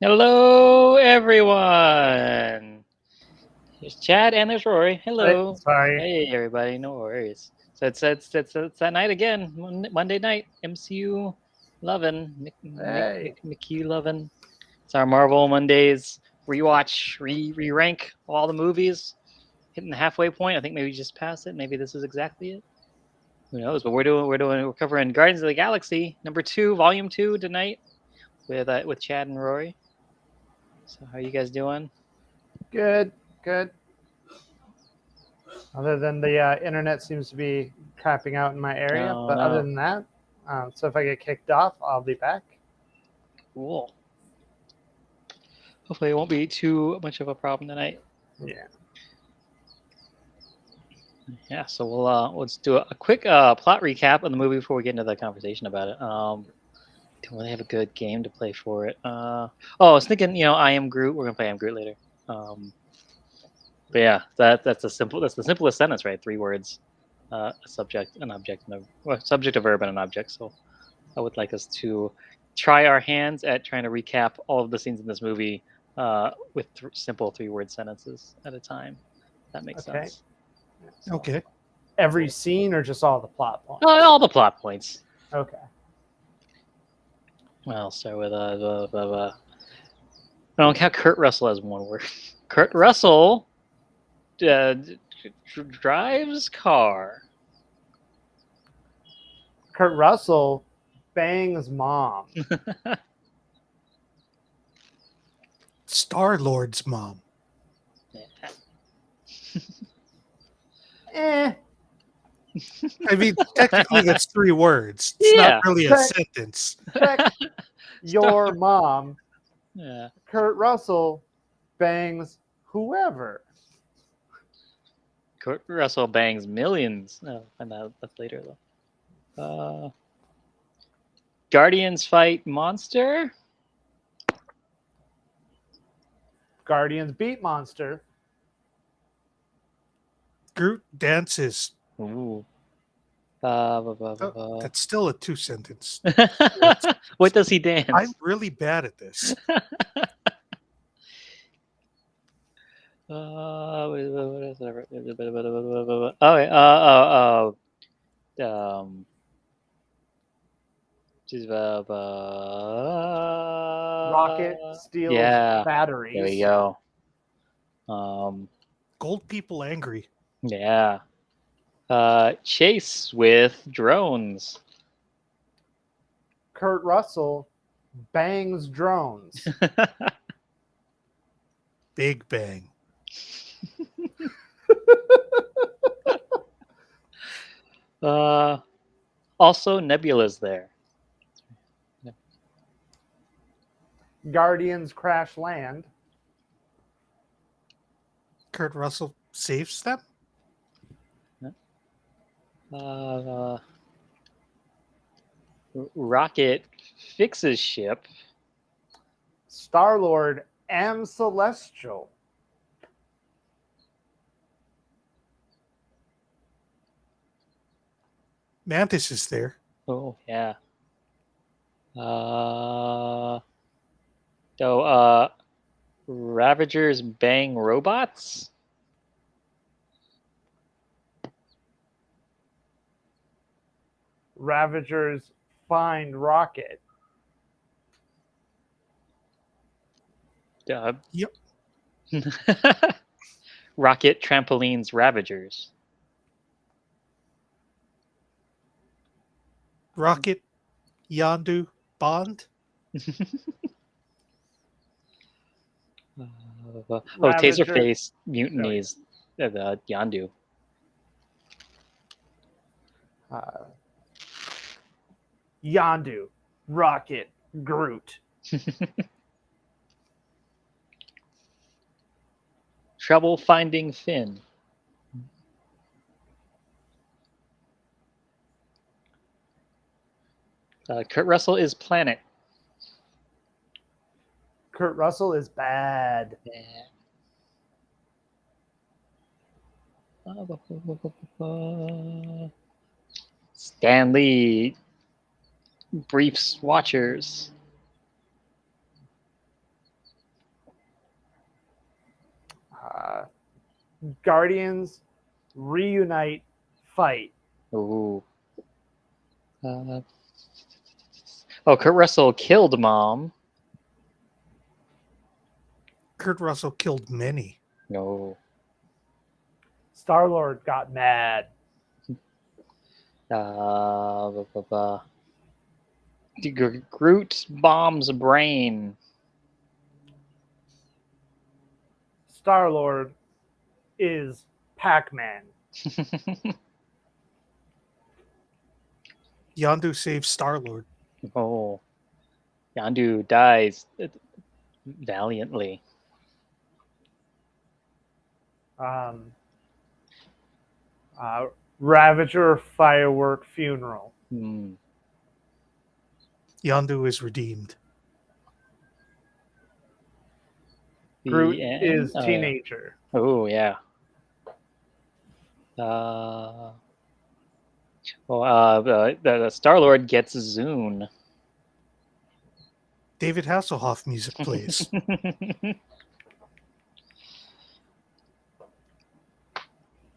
Hello, everyone. There's Chad and there's Rory. Hello. Sorry. Hey, everybody. No worries. So it's that night again. Monday night. MCU loving. Hey. McHugh loving. It's our Marvel Mondays rewatch, re-rank all the movies. Hitting the halfway point. I think maybe just past it. Maybe this is exactly it. Who knows? But we're covering Guardians of the Galaxy #2, Volume 2 tonight with Chad and Rory. So how are you guys doing? Good. Other than the internet seems to be crapping out in my area, Oh, but other no. than that, so if I get kicked off, I'll be back. Cool. Hopefully, it won't be too much of a problem tonight. Yeah. Yeah, so let's do a quick plot recap of the movie before we get into the conversation about it. Don't really have a good game to play for it. I was thinking, I am Groot. We're gonna play I am Groot later. But yeah, that's the simplest sentence, right? 3 words, a subject, an object, and subject, a verb, and an object. So I would like us to try our hands at trying to recap all of the scenes in this movie with simple 3-word sentences at a time. That makes Okay. sense. So Okay. every scene or just all the plot points? All the plot points. Okay. Well, I'll start with I don't count Kurt Russell as one word. Kurt Russell drives car. Kurt Russell bangs mom. Star-Lord's mom. I mean, technically that's 3 words. It's Yeah. not really a sentence. Check your mom. Yeah. Kurt Russell bangs whoever. Kurt Russell bangs millions. No, and that's later though. Guardians fight monster. Guardians beat monster. Groot dances. Ooh. That's still a 2-sentence. What does he dance? I'm really bad at this. What is it? Rocket steals batteries. There we go. Gold people angry. Yeah. Chase with drones. Kurt Russell bangs drones. Big Bang. Also, Nebula's there. Guardians crash land. Kurt Russell saves them. Rocket fixes ship. Star-Lord and Celestial. Mantis is there. Oh, yeah. Ravagers bang robots. Ravagers find Rocket. Yep. Rocket trampolines Ravagers. Rocket, Yondu, Bond. Taserface mutinies Yondu. Yondu, Rocket, Groot. Trouble finding Finn. Kurt Russell is Planet. Kurt Russell is bad. Stan Lee briefs watchers. Guardians reunite, fight. Ooh. Kurt Russell killed Mom. Kurt Russell killed many. No. Star-Lord got mad. Groot bombs brain. Star-Lord is Pac-Man. Yondu saves Star-Lord. Oh. Yandu dies valiantly. Ravager firework funeral. Hmm. Yondu is redeemed. Groot The end? is Oh, yeah. teenager. Oh yeah. The Star-Lord gets Zune. David Hasselhoff music plays.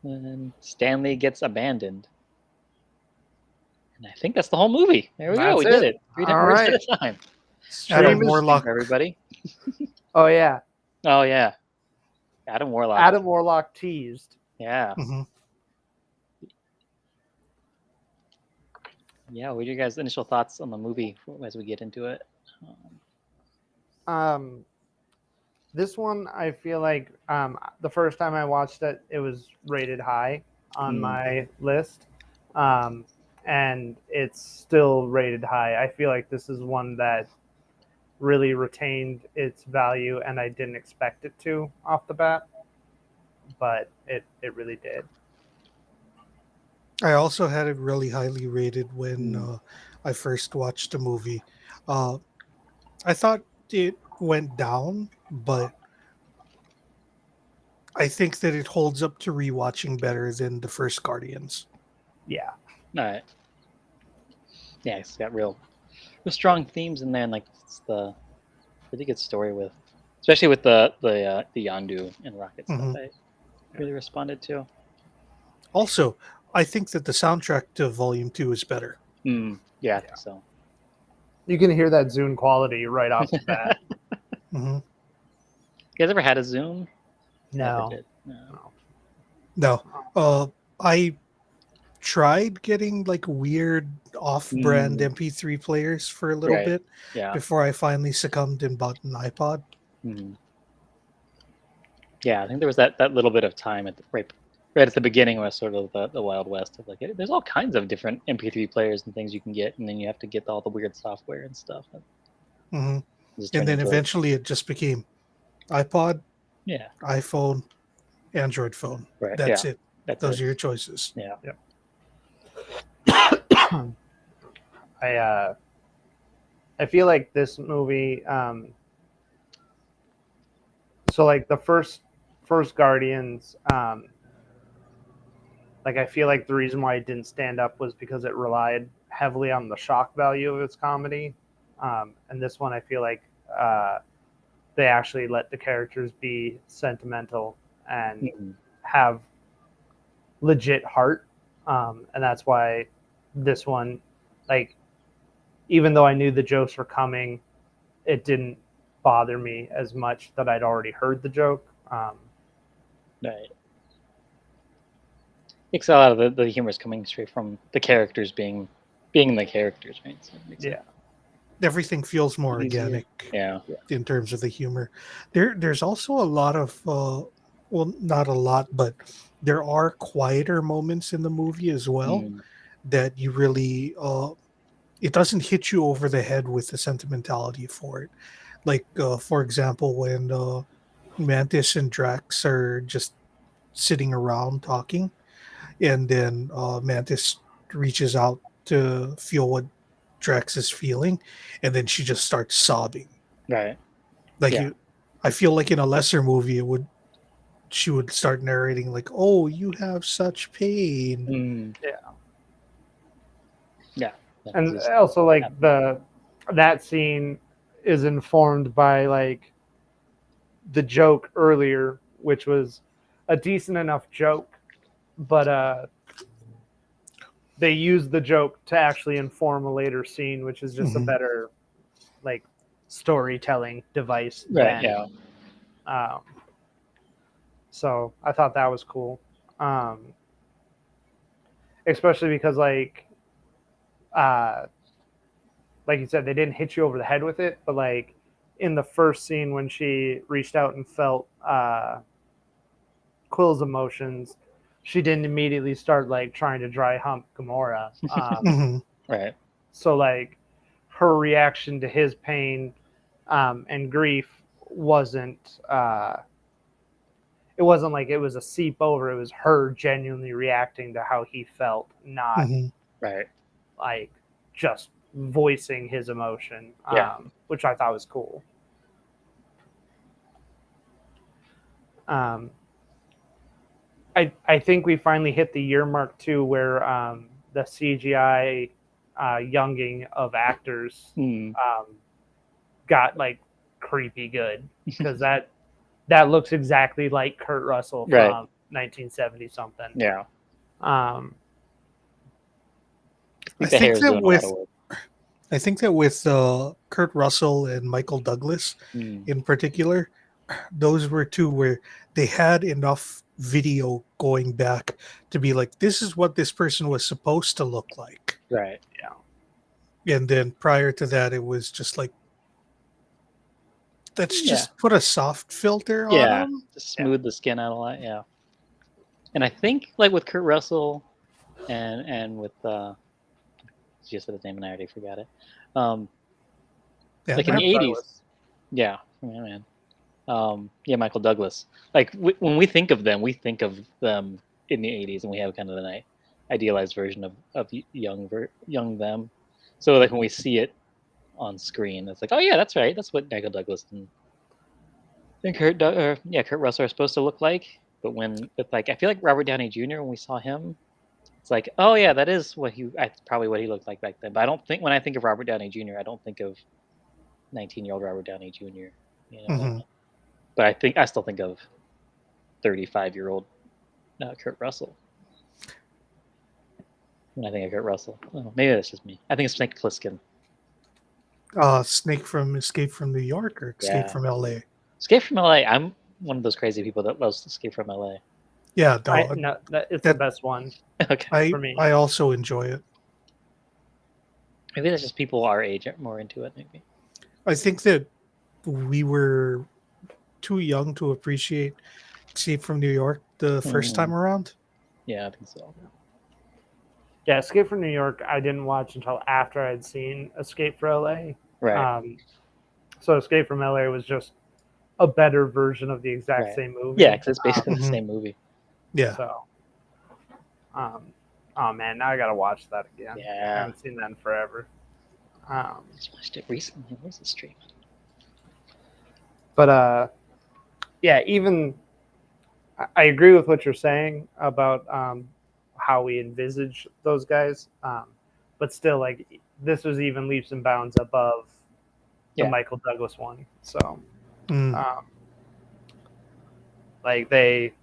And Stanley gets abandoned. And I think that's the whole movie. There we go. That's We did it. it. 3 All words right. at a time. Adam Stream is- Warlock. Everybody. Oh yeah, Oh yeah. Adam Warlock. Adam Warlock teased. Yeah. Mhm. Yeah. What are your guys' initial thoughts on the movie as we get into it? This one, I feel like the first time I watched it, it was rated high on my list, and it's still rated high. I feel like this is one that really retained its value, and I didn't expect it to off the bat, but it really did. I also had it really highly rated when I first watched the movie. I thought it went down, but I think that it holds up to rewatching better than the first Guardians. Yeah. All right. Yeah, it's got real strong themes in there, and like it's the really good story with, especially with the Yondu and Rocket stuff. I really responded to. Also, I think that the soundtrack to Volume 2 is better. Yeah, I think so. You can hear that Zune quality right off the bat. Mhm. You guys ever had a Zoom? Never No. did. No. No. I tried getting like weird off-brand MP3 players for a little Right. bit Yeah. before I finally succumbed and bought an iPod. Yeah, I think there was that little bit of time at right at the beginning was sort of the Wild West of like there's all kinds of different MP3 players and things you can get, and then you have to get all the weird software and stuff. Mhm. Just And turned then into eventually it just became iPod, yeah, iPhone, Android phone. right. That's yeah, it. That's Those it. are your choices. Yeah. I feel like this movie so like the first Guardians like I feel like the reason why it didn't stand up was because it relied heavily on the shock value of its comedy, and this one I feel like they actually let the characters be sentimental and have legit heart, and that's why this one, like, even though I knew the jokes were coming, it didn't bother me as much that I'd already heard the joke. Right. Because a lot of the humor is coming straight from the characters being the characters, right? So it makes it Everything feels more easier. organic Yeah. in terms of the humor. There's also a lot of well, not a lot, but there are quieter moments in the movie as well that you really it doesn't hit you over the head with the sentimentality for it. Like for example, when Mantis and Drax are just sitting around talking, and then Mantis reaches out to feel what Drax is feeling, and then she just starts sobbing. Right. Like Yeah. I feel like in a lesser movie, she would start narrating like, "Oh, you have such pain." Yeah. And also like that scene is informed by like the joke earlier, which was a decent enough joke, but they use the joke to actually inform a later scene, which is just a better like storytelling device. Right. Than, Yeah. So I thought that was cool, especially because like you said, they didn't hit you over the head with it, but like in the first scene when she reached out and felt Quill's emotions, she didn't immediately start like trying to dry hump Gamora. Right. So like her reaction to his pain and grief wasn't it wasn't like it was a seep over. It was her genuinely reacting to how he felt, not Right. like just voicing his emotion, Yeah. which I thought was cool. I think we finally hit the year mark too, where the CGI younging of actors got like creepy good, because that looks exactly like Kurt Russell from Right. 1970 something. Yeah. I The think hair's that doing a lot of work. I think that with Kurt Russell and Michael Douglas in particular, those were two where they had enough video going back to be like, this is what this person was supposed to look like. Right. And then prior to that, it was just like, let's Yeah. just put a soft filter on Yeah. them. To smooth the skin out a lot. Yeah. And I think like with Kurt Russell and with just said his name and I already forgot it. Yeah, like in the Michael 80s. Douglas. Yeah. Yeah, man. Yeah, Michael Douglas. Like when we think of them, we think of them in the 80s, and we have kind of an idealized version of young them. So like when we see it on screen, it's like, oh yeah, that's right. That's what Michael Douglas and Kurt Russell are supposed to look like. But when it's like, I feel like Robert Downey Jr. when we saw him, it's like, oh yeah, that is what probably what he looked like back then. But I don't think when I think of Robert Downey Jr., I don't think of 19-year-old Robert Downey Jr. You know. But I still think of 35-year-old Kurt Russell when I think of Kurt Russell. Oh, maybe that's just me. I think it's Snake Plissken. Snake from Escape from New York or Escape from LA? Escape from LA. I'm one of those crazy people that loves Escape from LA. Yeah, it's the best one. Okay. For me. I also enjoy it. Maybe that's just people our age are more into it. Maybe. I think that we were too young to appreciate Escape from New York the first time around. Yeah, I think so. Yeah, Escape from New York I didn't watch until after I'd seen Escape from LA. Right. So Escape from LA was just a better version of the exact same movie. Yeah, because it's basically the same movie. Yeah. So, oh man, now I gotta watch that again. Yeah. I haven't seen that in forever. Just watched it recently. Where's the stream? But yeah, even I agree with what you're saying about how we envisage those guys, but still, like this was even leaps and bounds above the Michael Douglas one. So, like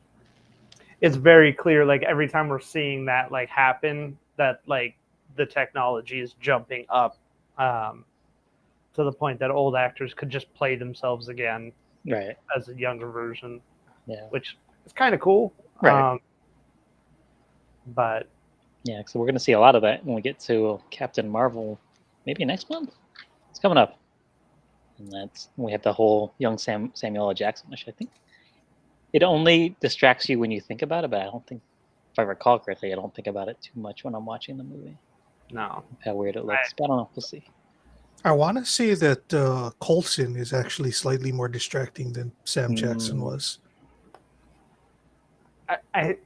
it's very clear. Like every time we're seeing that like happen, that like the technology is jumping up to the point that old actors could just play themselves again, right, as a younger version. Yeah, which is kind of cool. Right. But yeah, so we're going to see a lot of that when we get to Captain Marvel, maybe next month. It's coming up, and that's we have the whole young Samuel L. Jackson, which I think it only distracts you when you think about it. But I don't think, if I recall correctly, I don't think about it too much when I'm watching the movie. No, how weird it looks. But I don't know. We'll see. I want to say that Coulson is actually slightly more distracting than Sam Jackson was. I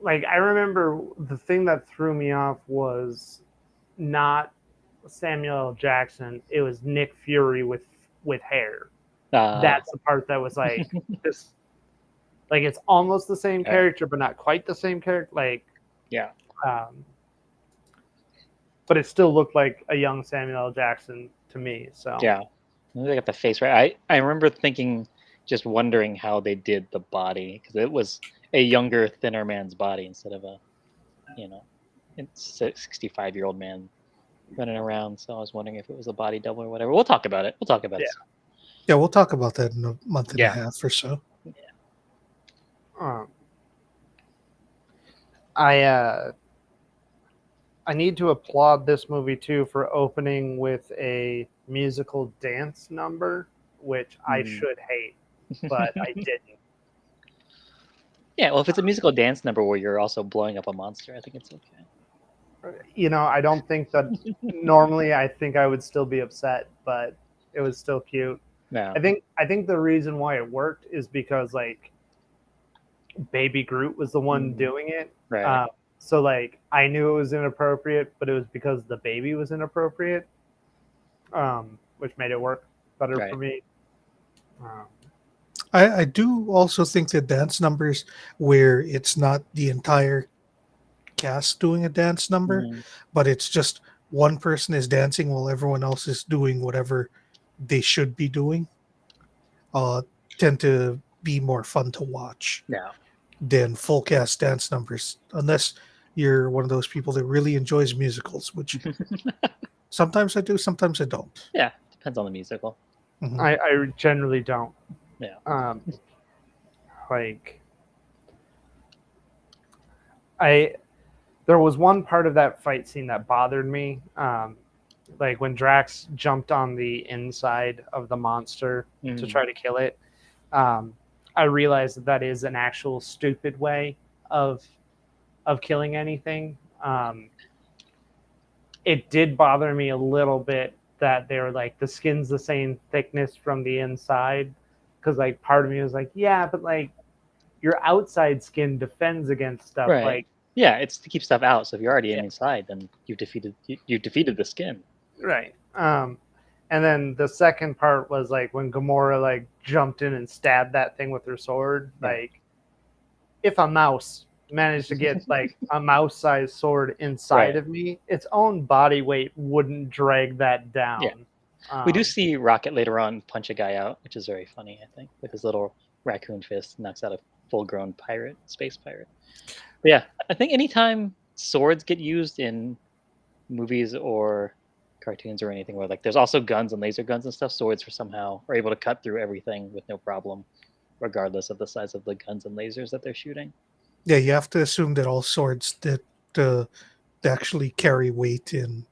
remember the thing that threw me off was not Samuel L. Jackson. It was Nick Fury with hair. That's the part that was like this. Like it's almost the same character, but not quite the same character. Like yeah. But it still looked like a young Samuel L. Jackson to me. So yeah, they got the face right. I remember thinking, just wondering how they did the body, because a younger, thinner man's body instead of a, you know, 65-year-old man running around. So I was wondering if it was a body double or whatever. We'll talk about it. We'll talk about it. Yeah, we'll talk about that in a month and Yeah. a half or so. I need to applaud this movie too for opening with a musical dance number, which I should hate, but I didn't. Yeah, well, if it's a musical dance number where you're also blowing up a monster, I think it's okay. You know, I don't think that normally I think I would still be upset, but it was still cute. No. I think the reason why it worked is because like Baby Groot was the one doing it. Right. So like I knew it was inappropriate, but it was because the baby was inappropriate, which made it work better for me. I do also think that dance numbers where it's not the entire cast doing a dance number, but it's just one person is dancing while everyone else is doing whatever they should be doing, tend to be more fun to watch than full cast dance numbers, unless you're one of those people that really enjoys musicals, which sometimes I do, sometimes I don't. Yeah, depends on the musical. I generally don't. Yeah. Like there was one part of that fight scene that bothered me. Like when Drax jumped on the inside of the monster to try to kill it. I realized that is an actual stupid way of killing anything. It did bother me a little bit that they were like the skin's the same thickness from the inside, because like part of me was like, yeah, but like your outside skin defends against stuff. Right. Like yeah, it's to keep stuff out. So if you're already inside, then you've defeated the skin. Right. And then the second part was like when Gamora like jumped in and stabbed that thing with her sword. Like if a mouse managed to get like a mouse-sized sword inside of me, its own body weight wouldn't drag that down. Yeah. We do see Rocket later on punch a guy out, which is very funny, I think, with his little raccoon fist, knocks out a full-grown space pirate. But yeah, I think anytime swords get used in movies or cartoons or anything where like there's also guns and laser guns and stuff, swords are able to cut through everything with no problem, regardless of the size of the guns and lasers that they're shooting. Yeah, you have to assume that all swords that actually carry weight in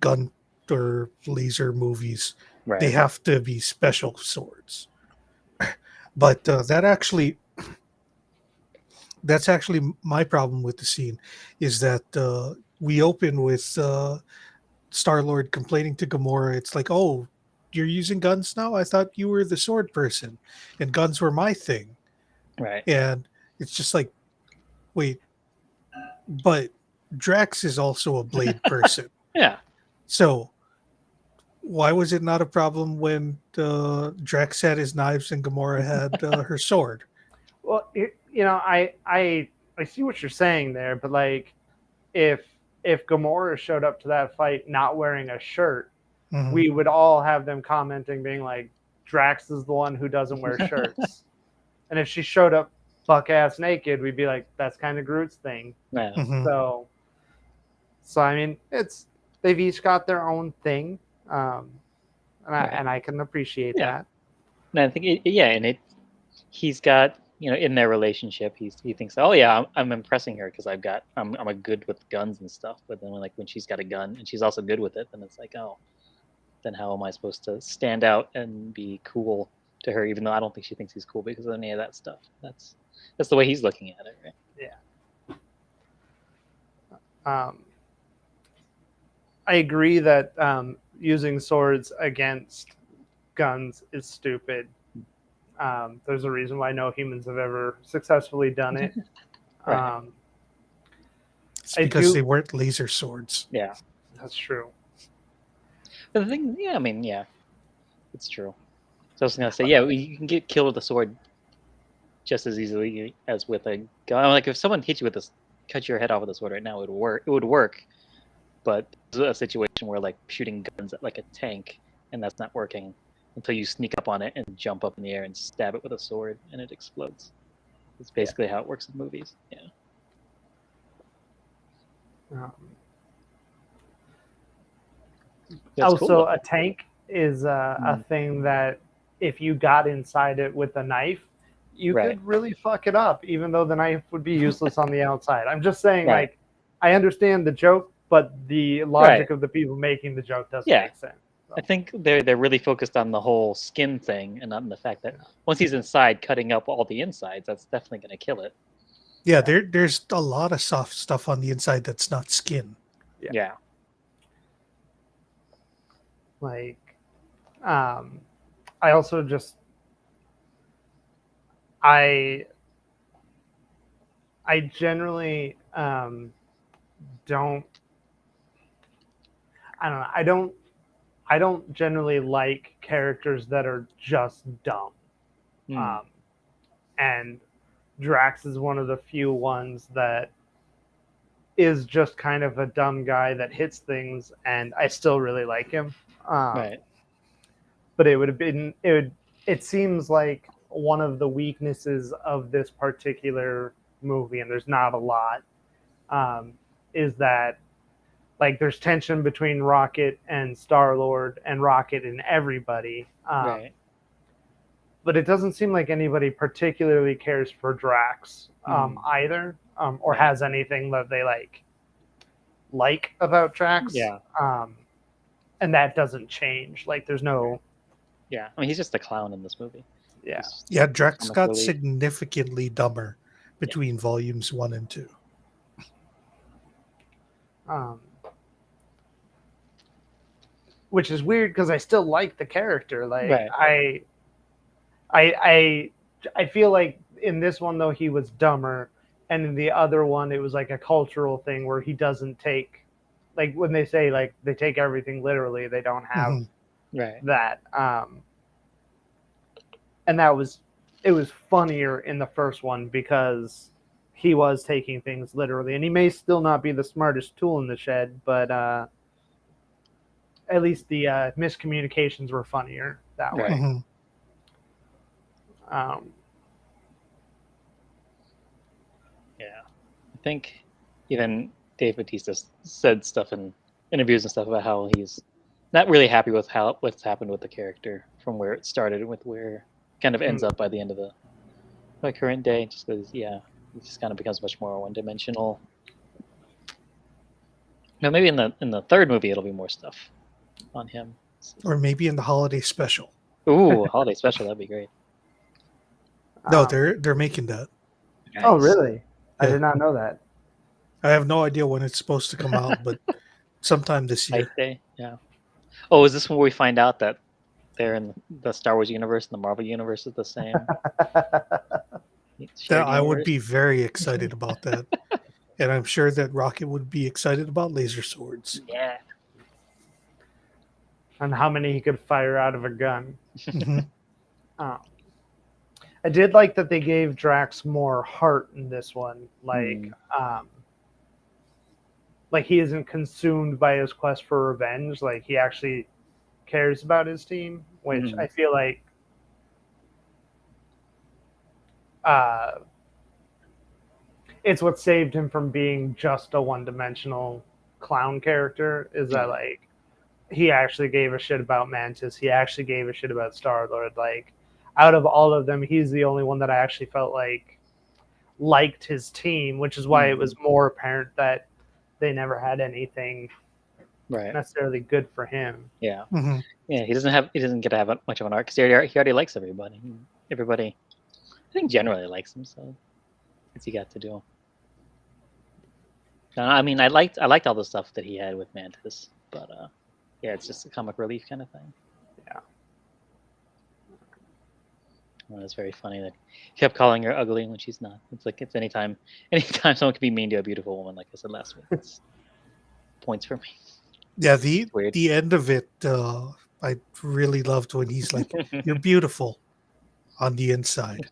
gun or laser movies, they have to be special swords. But that's actually my problem with the scene, is that we open with Star-Lord complaining to Gamora. It's like, oh, you're using guns now? I thought you were the sword person and guns were my thing. Right. And it's just like, wait, but Drax is also a blade person. Yeah. So why was it not a problem when Drax had his knives and Gamora had her sword? Well, you know, I see what you're saying there, but like, if Gamora showed up to that fight not wearing a shirt, we would all have them commenting, being like, Drax is the one who doesn't wear shirts. And if she showed up buck ass naked, we'd be like, that's kind of Groot's thing. Yeah. So I mean, they've each got their own thing, and I can appreciate that. And I think he's got, you know, in their relationship, he thinks, oh yeah, I'm impressing her because I'm a good with guns and stuff. But then when she's got a gun and she's also good with it, then it's like, oh, then how am I supposed to stand out and be cool to her, even though I don't think she thinks he's cool because of any of that stuff. That's the way he's looking at it, right? Yeah. I agree that using swords against guns is stupid. There's a reason why no humans have ever successfully done it. It's because they weren't laser swords. Yeah, that's true. But the thing, it's true. So I was gonna say, you can get killed with a sword just as easily as with a gun. Like if someone hit you with cut your head off with a sword right now, it would work. But there's a situation where like shooting guns at like a tank, and that's not working until you sneak up on it and jump up in the air and stab it with a sword, and it explodes. It's basically how it works in movies. Yeah. Um, That's also, cool. a tank is a thing that if you got inside it with a knife, you Right. could really fuck it up, even though the knife would be useless on the outside. I'm just saying, Right. like, I understand the joke, but the logic of the people making the joke doesn't Yeah. make sense. So, I think they're really focused on the whole skin thing and not on the fact that once he's inside, cutting up all the insides, that's definitely going to kill it. Yeah, there's a lot of soft stuff on the inside that's not skin. Yeah. like, I also just I generally don't I don't know I don't generally like characters that are just dumb. And Drax is one of the few ones that is just kind of a dumb guy that hits things, and I still really like him. Right. But it seems like one of the weaknesses of this particular movie, and there's not a lot, is that like there's tension between Rocket and Star-Lord and Rocket and everybody. Right. But it doesn't seem like anybody particularly cares for Drax either, or has anything that they like about Drax. Yeah. And that doesn't change. Like there's no. Yeah. I mean, he's just a clown in this movie. Yeah. Yeah, Drax comic got relief. significantly dumber between volumes 1 and 2. Which is weird because I still like the character. Like Right. I feel like in this one though he was dumber, and in the other one it was like a cultural thing where he doesn't take, like when they say like they take everything literally, they don't have Right. that. And it was funnier in the first one because he was taking things literally, and he may still not be the smartest tool in the shed, but at least the miscommunications were funnier that way. Mm-hmm. Yeah. I think even Dave Bautista said stuff in interviews and stuff about how he's not really happy with what's happened with the character from where it started with where it kind of ends up by the end of the current day. Just because, it just kind of becomes much more one-dimensional. Now, maybe in the third movie it'll be more stuff on him. Or maybe in the holiday special. Ooh, holiday special, that'd be great. No, they're making that. Nice. Oh, really? I Yeah. did not know that. I have no idea when it's supposed to come out, but sometime this year. Life Day, yeah. Oh, is this where we find out that they're in the Star Wars universe and the Marvel universe is the same? That I would be very excited about that. And I'm sure that Rocket would be excited about laser swords. Yeah. And how many he could fire out of a gun. Mhm. I did like that they gave Drax more heart in this one. Like he isn't consumed by his quest for revenge. Like he actually cares about his team, which I feel like it's what saved him from being just a one-dimensional clown character, is that like he actually gave a shit about Mantis. He actually gave a shit about Star-Lord. Like out of all of them, he's the only one that I actually felt like liked his team, which is why it was more apparent that they never had anything necessarily good for him. Yeah. Mhm. Yeah, he doesn't get to have much of an arc because he already likes everybody. Everybody, I think, generally likes him. So, what's he got to do? I mean, I liked all the stuff that he had with Mantis, but it's just a comic relief kind of thing. Yeah. Well, it's very funny that he kept calling her ugly when she's not. It's like it's anytime someone can be mean to a beautiful woman, like I said last week, it's points for me. Yeah, Weird. the end of it, I really loved when he's like, "You're beautiful on the inside."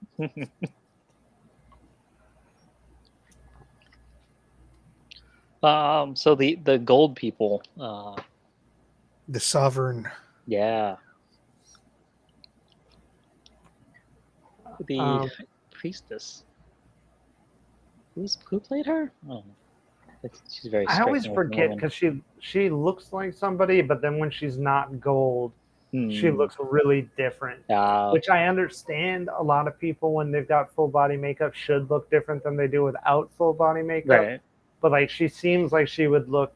So the gold people, The sovereign. yeah, the priestess. Who played her? Oh, she's a very I always striking looking forget woman. because she looks like somebody, but then when she's not gold, she Hmm. looks really different. Uh, Which I understand a lot of people when they've got full body makeup should look different than they do without full body makeup. right. But like she seems like she would look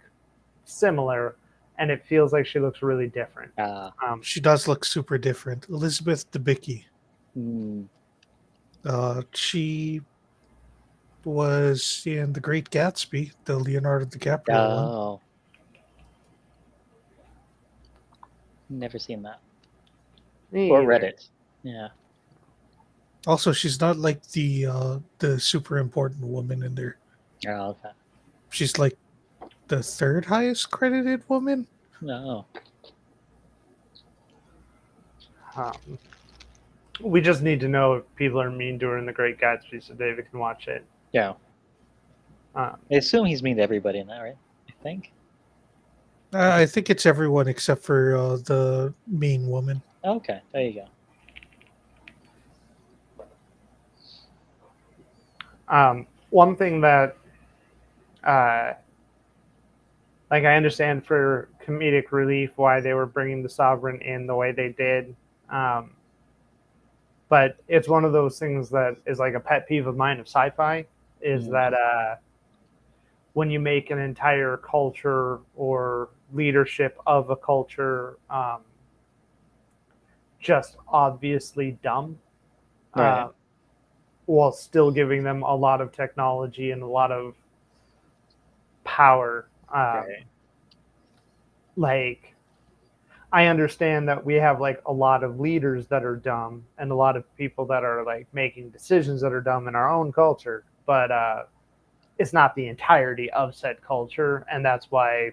similar, and it feels like she looks really different. She does look super different. Elizabeth Debicki. Hmm. She was in The Great Gatsby, the Leonardo DiCaprio one. Oh, never seen that Me or either. read it. Yeah. Also, she's not like the super important woman in there. Oh, okay. She's like the third highest credited woman. No. Um, we just need to know if people are mean to her in The Great Gatsby so David can watch it. Yeah. Um, I assume he's mean to everybody in that, right? I think. I think it's everyone except for the main woman. Okay, there you go. one thing that, like, I understand for comedic relief why they were bringing the Sovereign in the way they did. But it's one of those things that is like a pet peeve of mine of sci-fi is that when you make an entire culture or leadership of a culture just obviously dumb, Right. while still giving them a lot of technology and a lot of power. Right. Like, I understand that we have like a lot of leaders that are dumb and a lot of people that are like making decisions that are dumb in our own culture, but it's not the entirety of said culture, and that's why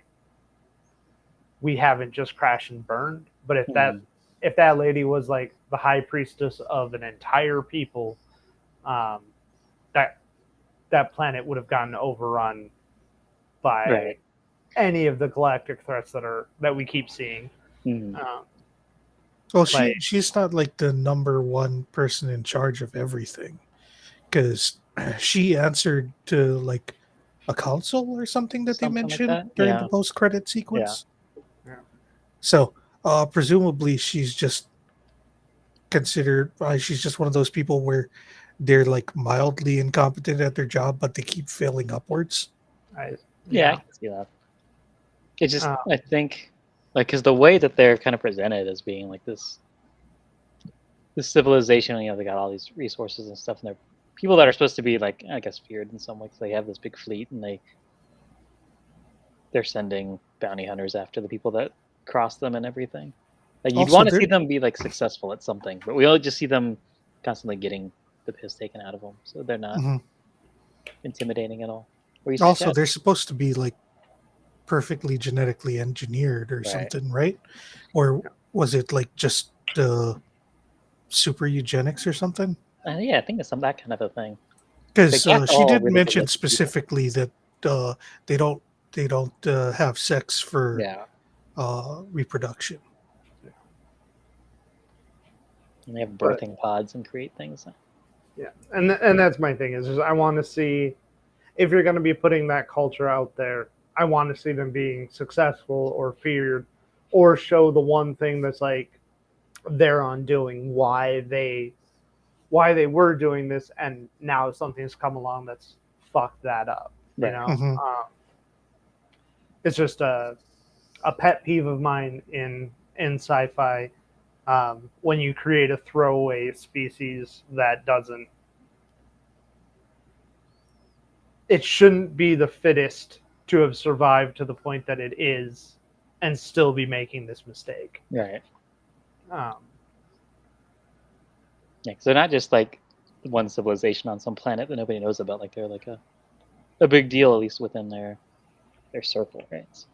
we haven't just crashed and burned. But if that lady was like the high priestess of an entire people, that planet would have gotten overrun by Right. any of the galactic threats that we keep seeing. Hmm. Well, Like, she's not like the number one person in charge of everything, because she answered to like a council or something that they Something like mentioned that. during the Yeah. post-credit Yeah. sequence. Yeah. So presumably she's just considered. She's just one of those people where they're like mildly incompetent at their job, but they keep failing upwards. Yeah, I can see that. It's just, Uh, I think, like, because the way that they're kind of presented as being like this civilization, you know, they got all these resources and stuff, and they're people that are supposed to be like, I guess, feared in some ways. They have this big fleet, and they're sending bounty hunters after the people that cross them and everything. Like, you'd Also, want to see they're them be like successful at something, but we only just see them constantly getting the piss taken out of them, so they're not mhm. intimidating at all. Were you Also Chad? they're supposed to be like perfectly genetically engineered or Right. something, right? Or was it like just super eugenics or something? Yeah, I think it's some that kind of a thing. Because The cats are she all did really mention good-looking people. specifically that they don't have sex for Yeah, reproduction. and they have But- birthing pods and create things. yeah, and that's my thing is I want to see if you're going to be putting that culture out there, I want to see them being successful or feared, or show the one thing that's like they're undoing why they were doing this, and now something's come along that's fucked that up. You Right. know, Mhm. It's just a pet peeve of mine in sci-fi. When you create a throwaway species that doesn't, it shouldn't be the fittest to have survived to the point that it is and still be making this mistake. Right. Um, Yeah, 'cause they're not just like one civilization on some planet that nobody knows about. Like, they're like a big deal, at least within their circle, right? So,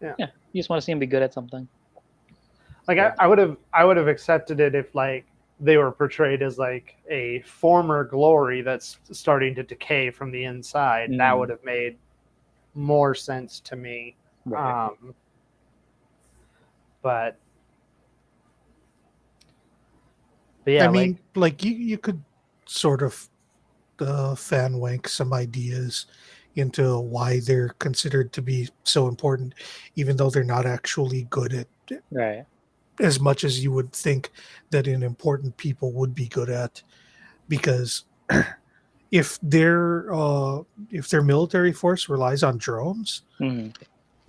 Yeah. You just want to see them be good at something. like Yeah. I would have accepted it if like they were portrayed as like a former glory that's starting to decay from the inside. That Mm. would have made more sense to me. Right. But yeah, I mean, like you could sort of fan wank some ideas into why they're considered to be so important, even though they're not actually good at Right. as much as you would think that an important people would be good at. Because if their military force relies on drones Hmm.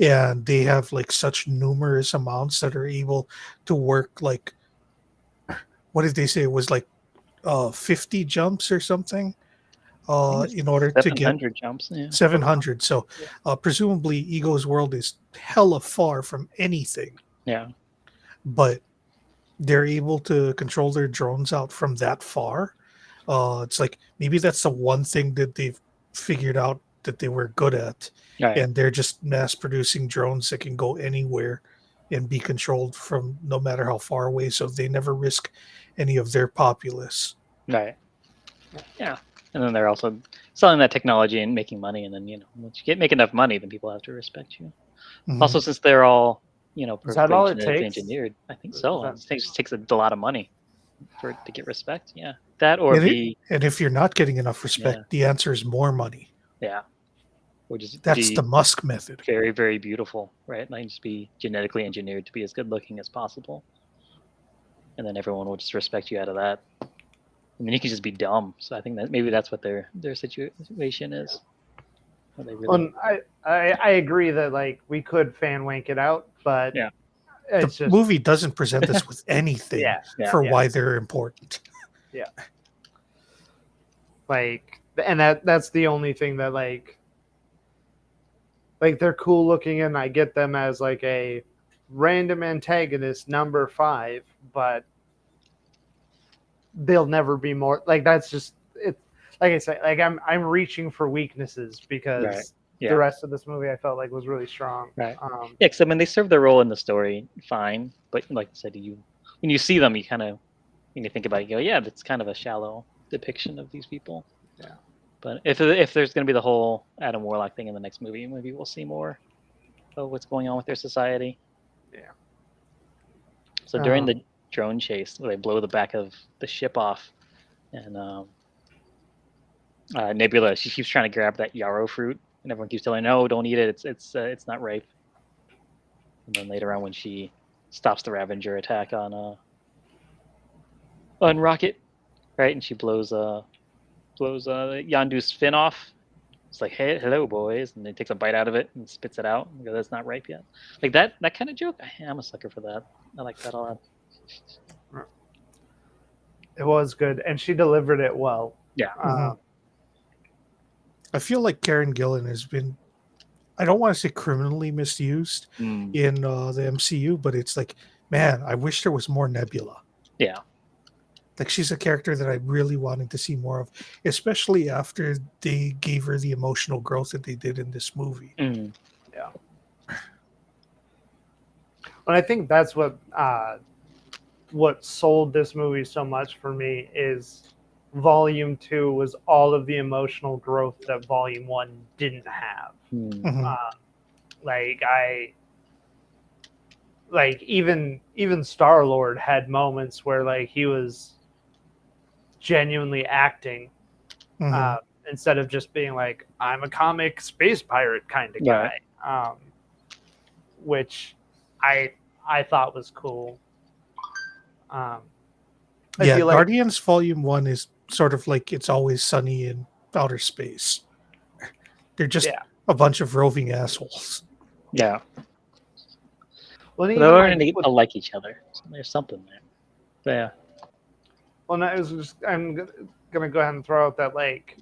and they have like such numerous amounts that are able to work, like what did they say it was like 50 jumps or something I think it's in order to get 700 jumps. Yeah. 700. So Yeah. presumably Ego's world is hella far from anything, Yeah. but they're able to control their drones out from that far. It's like maybe that's the one thing that they've figured out that they were good at, Right. and they're just mass producing drones that can go anywhere and be controlled from no matter how far away, so they never risk any of their populace. Right. Yeah. And then they're also selling that technology and making money. And then, once you make enough money, then people have to respect you. Mhm. Also, since they're all, Is that perfectly all it genetically takes? engineered, I think Is so. that- It just takes a lot of money for it to get respect. Yeah. That or and, be, and if you're not getting enough respect, Yeah. the answer is more money. yeah. Or just That's be the Musk method. very, very beautiful, right? Like just be genetically engineered to be as good looking as possible. And then everyone will just respect you out of that. I mean, you can just be dumb. So I think that maybe that's what their situation is. They really, Well, I agree that like we could fan wank it out, but Yeah. it's The just movie doesn't present us with anything yeah, for yeah. why they're important. like, and that's the only thing that like they're cool looking, and I get them as like a random antagonist number 5, but they'll never be more like that's just it. Like I say, like I'm reaching for weaknesses because Right. Yeah. the rest of this movie I felt like was really strong. Right. Yeah, because I mean, they serve their role in the story fine, but like I said, when you see them, you kind of when you think about it, you go, yeah, that's kind of a shallow depiction of these people. Yeah. But if there's going to be the whole Adam Warlock thing in the next movie, maybe we'll see more of what's going on with their society. Yeah. So during the drone chase, where they blow the back of the ship off, and Nebula, she keeps trying to grab that yarrow fruit, and everyone keeps telling her, no, don't eat it. It's not ripe. And then later on, when she stops the Ravager attack on Rocket, right, and she blows Yondu's fin off. It's like, hey, hello, boys, and then takes a bite out of it and spits it out. And goes, that's not ripe yet. Like that kind of joke. I'm a sucker for that. I like that a lot. It was good, and she delivered it well. Yeah. Mhm. I feel like Karen Gillan has been, I don't want to say criminally misused in the MCU, but it's like, man, I wish there was more Nebula. Yeah. Like she's a character that I really wanted to see more of, especially after they gave her the emotional growth that they did in this movie. Mm. Yeah. And I think that's what sold this movie so much for me is Volume 2 was all of the emotional growth that Volume 1 didn't have. Mhm. Even Star-Lord had moments where like he was genuinely acting Mhm. instead of just being like, I'm a comic space pirate kind of guy. Which I thought was cool. I Yeah, feel like Guardians Volume 1 is sort of like It's Always Sunny in outer space. They're just a bunch of roving assholes. Yeah. well, They're even learning like, to like each other. So there's something there. But yeah. well, no, it was just, I'm gonna go ahead and throw out that like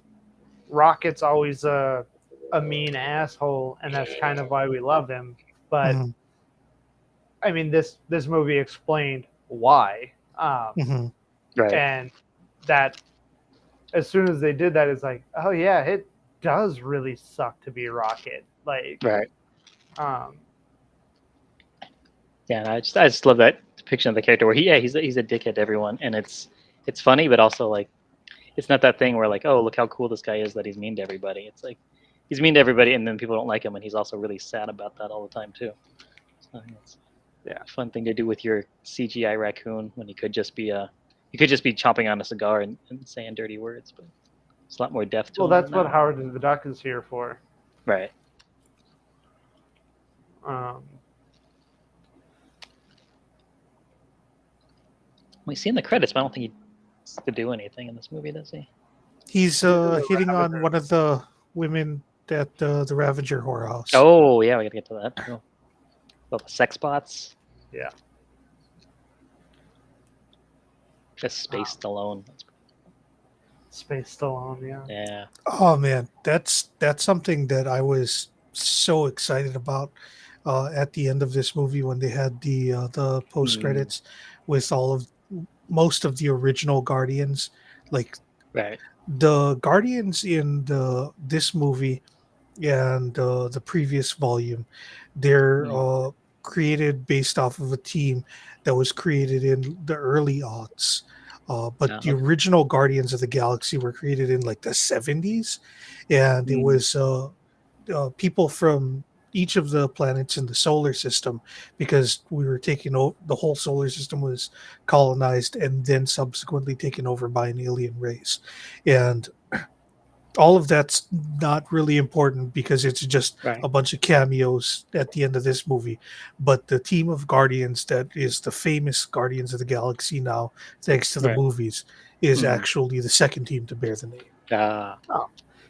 Rocket's always a mean asshole, and that's kind of why we love him. But Mhm. I mean, this movie explained why, Mhm. Right. and that as soon as they did that, it's like, oh yeah, it does really suck to be Rocket. Like, Right. um, Yeah, and I just love that depiction of the character where he's a dickhead to everyone, and it's funny, but also like it's not that thing where like, oh, look how cool this guy is that he's mean to everybody. It's like he's mean to everybody, and then people don't like him, and he's also really sad about that all the time too. So it's a fun thing to do with your CGI raccoon when you could just be chomping on a cigar and saying dirty words. But It's a lot more depth to Well, them that's than what that. Howard the Duck is here for. Right. Um, We see in the credits, but I don't think he to do anything in this movie, does he? He's the hitting on Ravager. one of the women at the Ravager whorehouse. Oh yeah, we gotta get to that. Too. About the sex bots. Yeah. Just Space Stallone. That's Space Stallone, yeah. Yeah. Oh man, that's something that I was so excited about at the end of this movie when they had the post credits with most of the original Guardians. Like Right. the Guardians in this movie and the previous volume, they're created based off of a team that was created in the early aughts. But the Okay. original Guardians of the Galaxy were created in like the 70s, and it was people from each of the planets in the solar system, because we were taking over, the whole solar system was colonized and then subsequently taken over by an alien race. And all of that's not really important because it's just Right. a bunch of cameos at the end of this movie. But the team of Guardians that is the famous Guardians of the Galaxy now, thanks to the Right. movies, is Mhm. actually the second team to bear the name.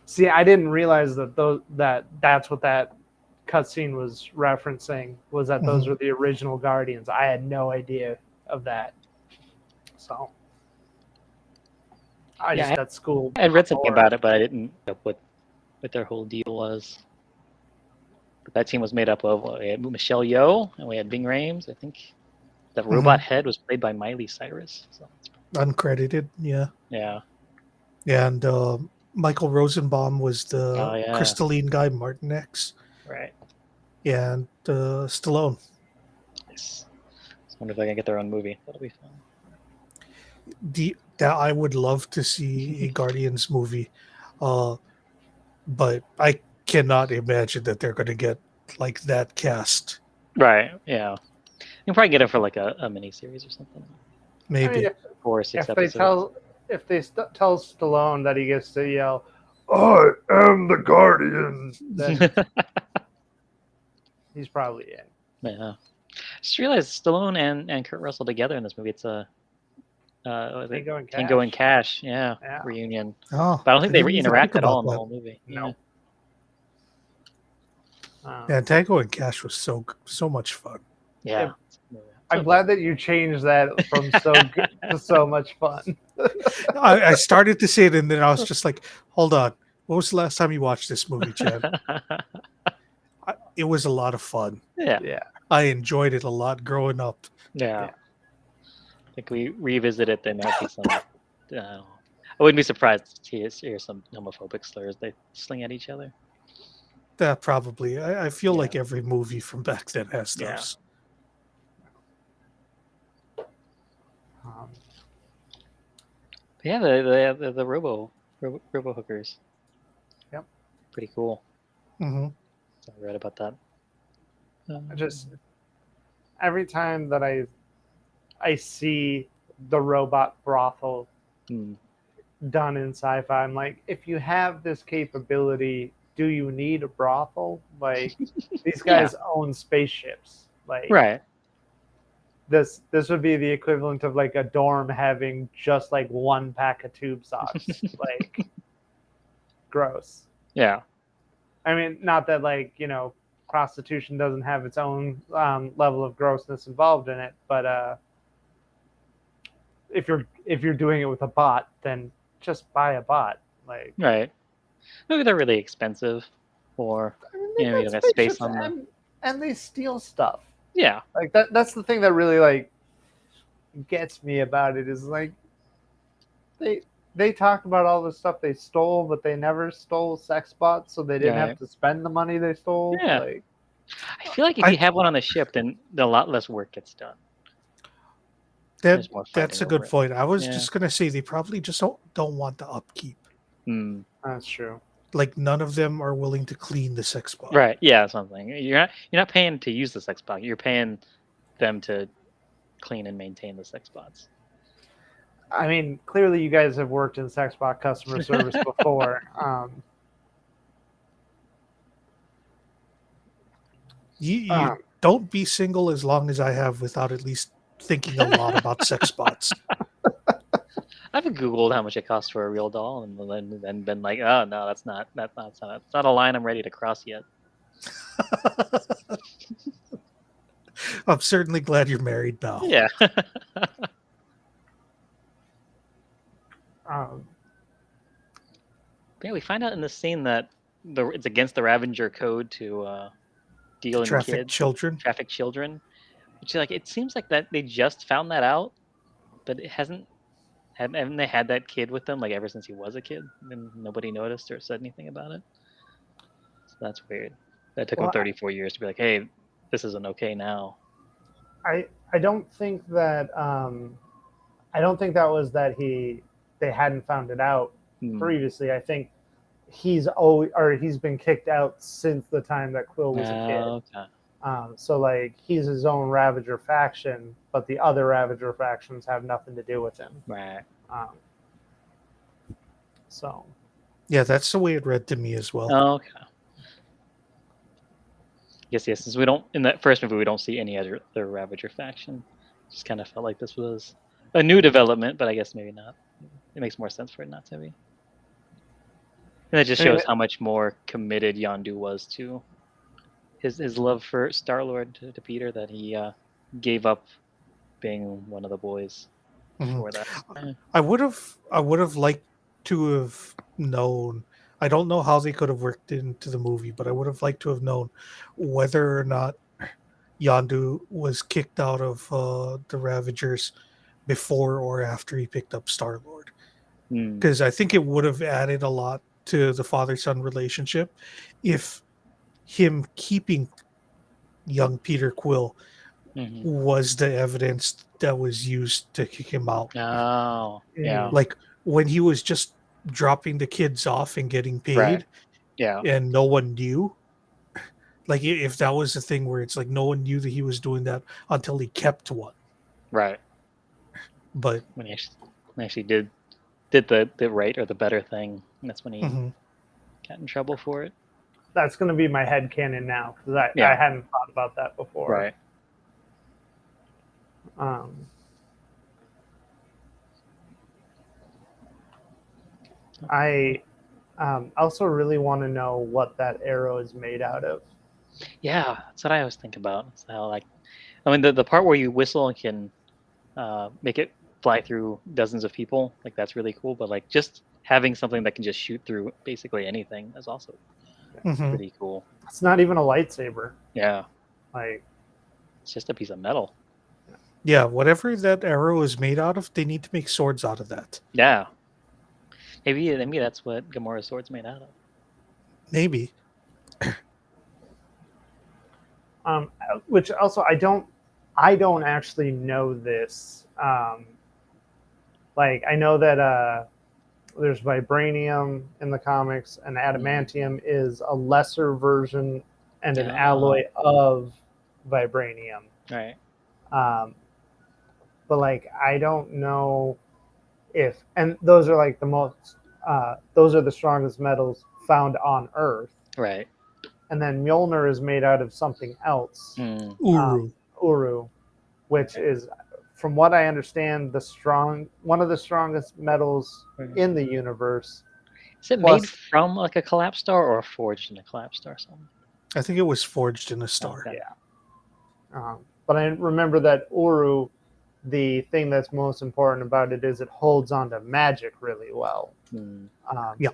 See, I didn't realize that's what that cutscene was referencing. Was that those Mhm. were the original Guardians? I had no idea of that. So I Yeah, just got schooled. I read something before. about it, but I didn't know what their whole deal was. But that team was made up of we had Michelle Yeoh and we had Ving Rhames. I think the robot head was played by Miley Cyrus. So Uncredited, yeah. yeah. And Michael Rosenbaum was the Oh yeah. crystalline guy, Martin X, Right. and Stallone. Nice. I wonder if I can get their own movie. That'll be fun. That I would love to see a Guardians movie, but I cannot imagine that they're going to get like that cast. Right. Yeah. You can probably get it for like a mini series or something. Maybe. I mean, 4 or 6 if they episodes. tell Stallone that he gets to yell, "I am the Guardian," then he's probably in. Yeah. Just realized Stallone and Kurt Russell together in this movie. It's a Tango and Cash. Tango and Cash, yeah, Yeah. reunion. Oh, But I don't think they didn't even interact think at all about in the that. whole movie. No. Yeah, Tango and Cash was so much fun. Yeah. I'm glad that you changed that from so good to so much fun. I started to say it, and then I was just like, "Hold on, what was the last time you watched this movie, Chad?" It was a lot of fun. Yeah. Yeah. I enjoyed it a lot growing up. Yeah. I think we revisit it, there might be some. I wouldn't be surprised to hear some homophobic slurs they sling at each other. That probably. I feel Yeah. like every movie from back then has Yeah. those. But yeah, the robo hookers. Yep. Pretty cool. Mm-hmm. I read about that. I just every time that I see the robot brothel done in sci-fi, I'm like, if you have this capability, do you need a brothel? Like these guys own spaceships. Like right. This would be the equivalent of like a dorm having just like one pack of tube socks. Like gross. Yeah. I mean, not that like, prostitution doesn't have its own level of grossness involved in it, but if you're doing it with a bot, then just buy a bot. Like Right. Maybe they're really expensive, or you don't have space on them. And they steal stuff. Yeah. Like that's the thing that really like gets me about it is like they talk about all the stuff they stole, but they never stole sex bots, so they didn't have to spend the money they stole. Yeah. Like, I feel like if you have one on the ship, then a lot less work gets done. That's a good point. I was just gonna say they probably just don't want the upkeep. That's true. Like none of them are willing to clean the sex bot. Right. Yeah. Something you're not paying to use the sex bot. You're paying them to clean and maintain the sex bots. I mean, clearly you guys have worked in Sexbot customer service before. You don't be single as long as I have without at least thinking a lot about sex bots. I've Googled how much it costs for a real doll, and then been like, oh no, that's not a line I'm ready to cross yet. I'm certainly glad you're married now. Yeah. Yeah, we find out in this scene that it's against the Ravager code to deal in Traffic kids, children. traffic children. Which, like, it seems like that they just found that out, but it haven't they had that kid with them like ever since he was a kid, and nobody noticed or said anything about it. So that's weird. That took them 34 years to be like, hey, this isn't okay now. I don't think that was that they hadn't found it out previously. I think he's been kicked out since the time that Quill was a kid. Okay. So like he's his own Ravager faction, but the other Ravager factions have nothing to do with him. Right. So. Yeah, that's the way it read to me as well. Okay. Yes. Since we don't in that first movie, we don't see any other Ravager faction. Just kind of felt like this was a new development, but I guess maybe not. It makes more sense for it not to be. And it just shows how much more committed Yondu was to his love for Star-Lord to Peter, that he gave up being one of the boys for that. I would have liked to have known. I don't know how they could have worked into the movie, but I would have liked to have known whether or not Yondu was kicked out of the Ravagers before or after he picked up Star-Lord. Because I think it would have added a lot to the father-son relationship if him keeping young Peter Quill was the evidence that was used to kick him out. Oh, yeah. Like when he was just dropping the kids off and getting paid, right. Yeah, and no one knew. Like if that was the thing where it's like no one knew that he was doing that until he kept one. Right. But when he actually did the right or the better thing, that's when he got in trouble for it. That's going to be my headcanon now, because I hadn't thought about that before. Right. I also really want to know what that arrow is made out of. Yeah, that's what I always think about. It's how, like, I mean, the part where you whistle and can make it fly through dozens of people, like that's really cool. But like just having something that can just shoot through basically anything is also pretty cool. It's not even a lightsaber. Yeah, like it's just a piece of metal. Yeah, whatever that arrow is made out of, they need to make swords out of that. Yeah, maybe that's what Gamora's sword's made out of. Maybe. Which also I don't actually know this. Like I know that there's vibranium in the comics, and adamantium is a lesser version and an alloy of vibranium. Right. But like I don't know if, and those are like those are the strongest metals found on Earth. Right. And then Mjolnir is made out of something else. Uru, which is, from what I understand, one of the strongest metals in the universe. Is it made from like a collapsed star or forged in a collapsed star? Something? I think it was forged in a star. Okay. Yeah. But I remember that Uru, the thing that's most important about it is it holds onto magic really well.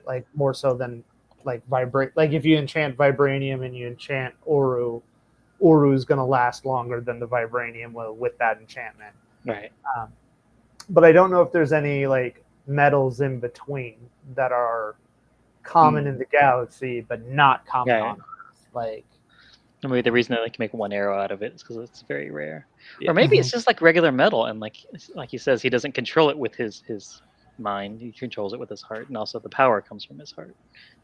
Like more so than like vibrate. Like if you enchant vibranium and you enchant Uru, Uru's going to last longer than the vibranium will with that enchantment. Right. But I don't know if there's any like metals in between that are common in the galaxy, but not common on Earth. Like, maybe the reason that they can make one arrow out of it is because it's very rare, or maybe it's just like regular metal, and like he says, he doesn't control it with his mind; he controls it with his heart, and also the power comes from his heart.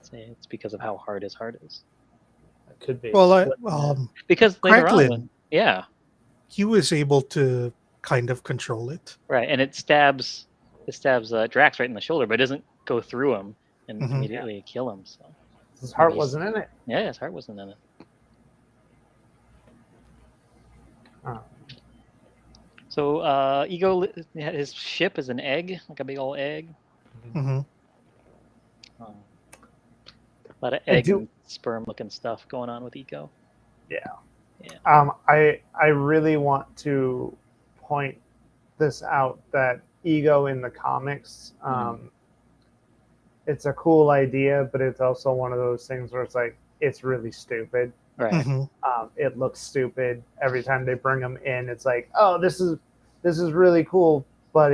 So it's because of how hard his heart is. It could be. Well, because later on, he was able to kind of control it. Right, and it stabs it stabs Drax right in the shoulder, but it doesn't go through him and Mhm. immediately kill him. So His heart Maybe- wasn't in it. yeah, his heart wasn't in it. Um, So Ego, his ship is an egg, like a big old egg. Mhm. A lot of I egg do- and sperm looking stuff going on with Ego. I really want to point this out that Ego in the comics, it's a cool idea, but it's also one of those things where it's like it's really stupid. Right. Mhm. It looks stupid every time they bring them in. It's like, oh, this is really cool, but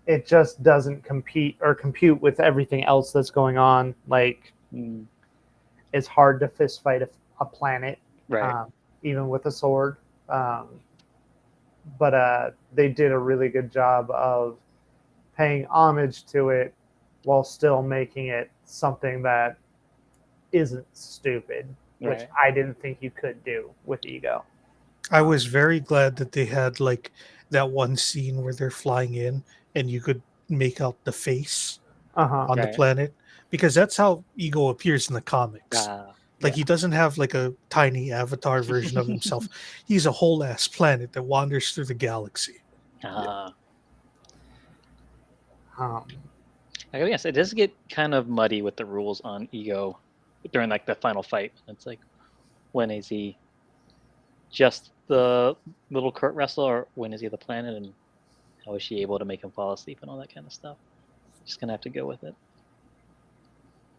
it just doesn't compete with everything else that's going on. Like Mm, it's hard to fist fight a planet, right. even with a sword. But they did a really good job of paying homage to it while still making it something that isn't stupid, which Right. I didn't think you could do with Ego. I was very glad that they had like that one scene where they're flying in and you could make out the face Uh-huh. on the Right. planet because that's how Ego appears in the comics. Like yeah. he doesn't have like a tiny avatar version of himself. He's a whole ass planet that wanders through the galaxy. Um, I guess it does get kind of muddy with the rules on Ego during like the final fight. It's like, when is he just the little Kurt Russell, or when is he the planet, and how is she able to make him fall asleep and all that kind of stuff? Just gonna have to go with it.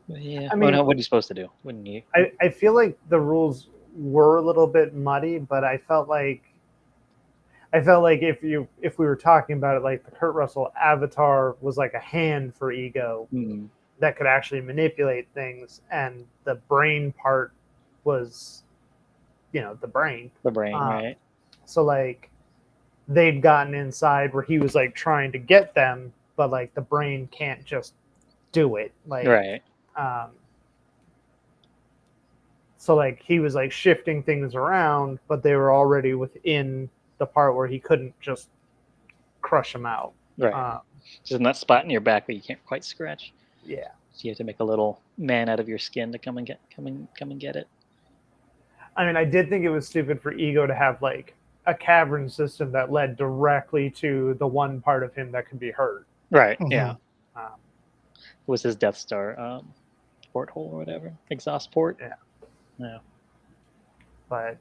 But yeah. I mean- what are you supposed to do? Wouldn't you? I feel like the rules were a little bit muddy, but I felt like if we were talking about it, like the Kurt Russell avatar was like a hand for Ego Mm, that could actually manipulate things, and the brain part was, the brain. the brain, Ah. right? So like they'd gotten inside where he was like trying to get them, but like the brain can't just do it. Like Right. So like he was like shifting things around, but they were already within the part where he couldn't just crush them out. Right. Just in that spot in your back where you can't quite scratch. Yeah. So you have to make a little man out of your skin to come and get it. I mean, I did think it was stupid for Ego to have like a cavern system that led directly to the one part of him that could be hurt. Right. Mhm. Yeah. Um, It was his Death Star porthole or whatever, exhaust port. Yeah. Yeah. but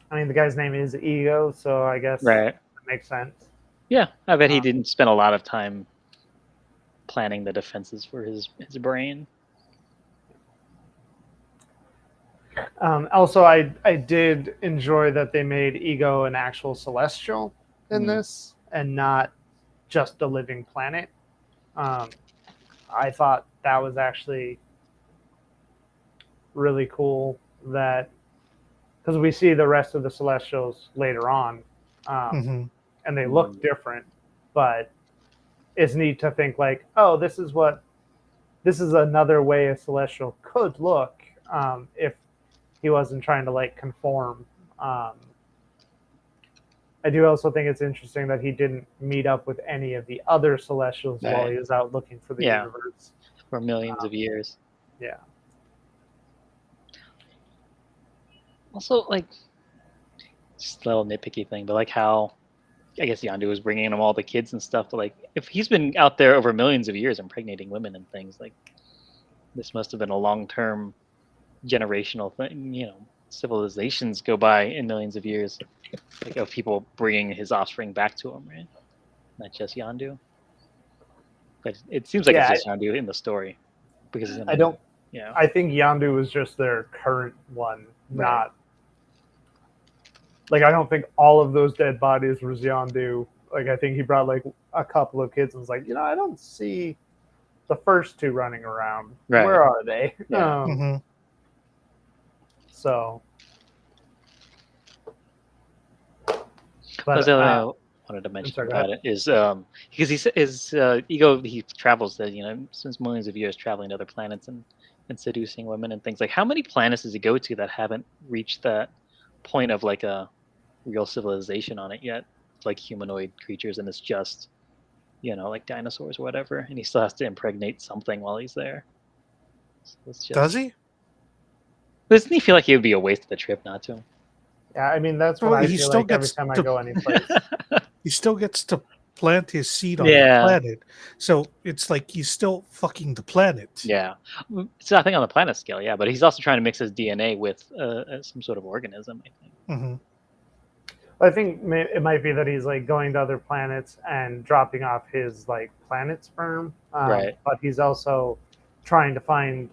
I mean, the guy's name is Ego, so I guess Right. that makes sense. Yeah. I bet he Um, didn't spend a lot of time planning the defenses for his brain. Also, I did enjoy that they made Ego an actual celestial in Mhm. this and not just a living planet. I thought that was actually really cool, that because we see the rest of the celestials later on, Mhm. and they look different, but it's neat to think like, oh, this is another way a celestial could look, if he wasn't trying to like conform. I do also think it's interesting that he didn't meet up with any of the other celestials while Right. he was out looking for the Yeah. universe. For millions of years. Yeah. Also, like, just a little nitpicky thing, but like how, I guess Yondu was bringing him all the kids and stuff. But like, if he's been out there over millions of years impregnating women and things, like, this must have been a long-term generational thing. Civilizations go by in millions of years, like of people bringing his offspring back to him, right? Not just Yondu. But it seems like Yeah, it's just Yondu in the story, because I don't. Yeah. I think Yondu was just their current one, Right. not like I don't think all of those dead bodies was Yondu. Like I think he brought like a couple of kids and was like, I don't see the first two running around. Right. Where are they? Yeah. Mhm. So, That's the other thing I wanted to mention sorry, go about it is because his Ego, he travels since millions of years, traveling to other planets and seducing women and things. Like, how many planets does he go to that haven't reached that point of like a real civilization on it yet, like humanoid creatures, and it's just like dinosaurs or whatever, and he still has to impregnate something while he's there. So it's just, Does he? Doesn't he feel like it would be a waste of the trip not to? Yeah, I mean that's what Well, I he feel still like every gets time I to- go anyplace. He still gets to plant his seed on Yeah. the planet. So it's like he's still fucking the planet. Yeah, so I think on the planet scale, yeah, but he's also trying to mix his DNA with some sort of organism, I think. Hmm. I think it might be that he's like going to other planets and dropping off his like planet sperm, Right. but he's also trying to find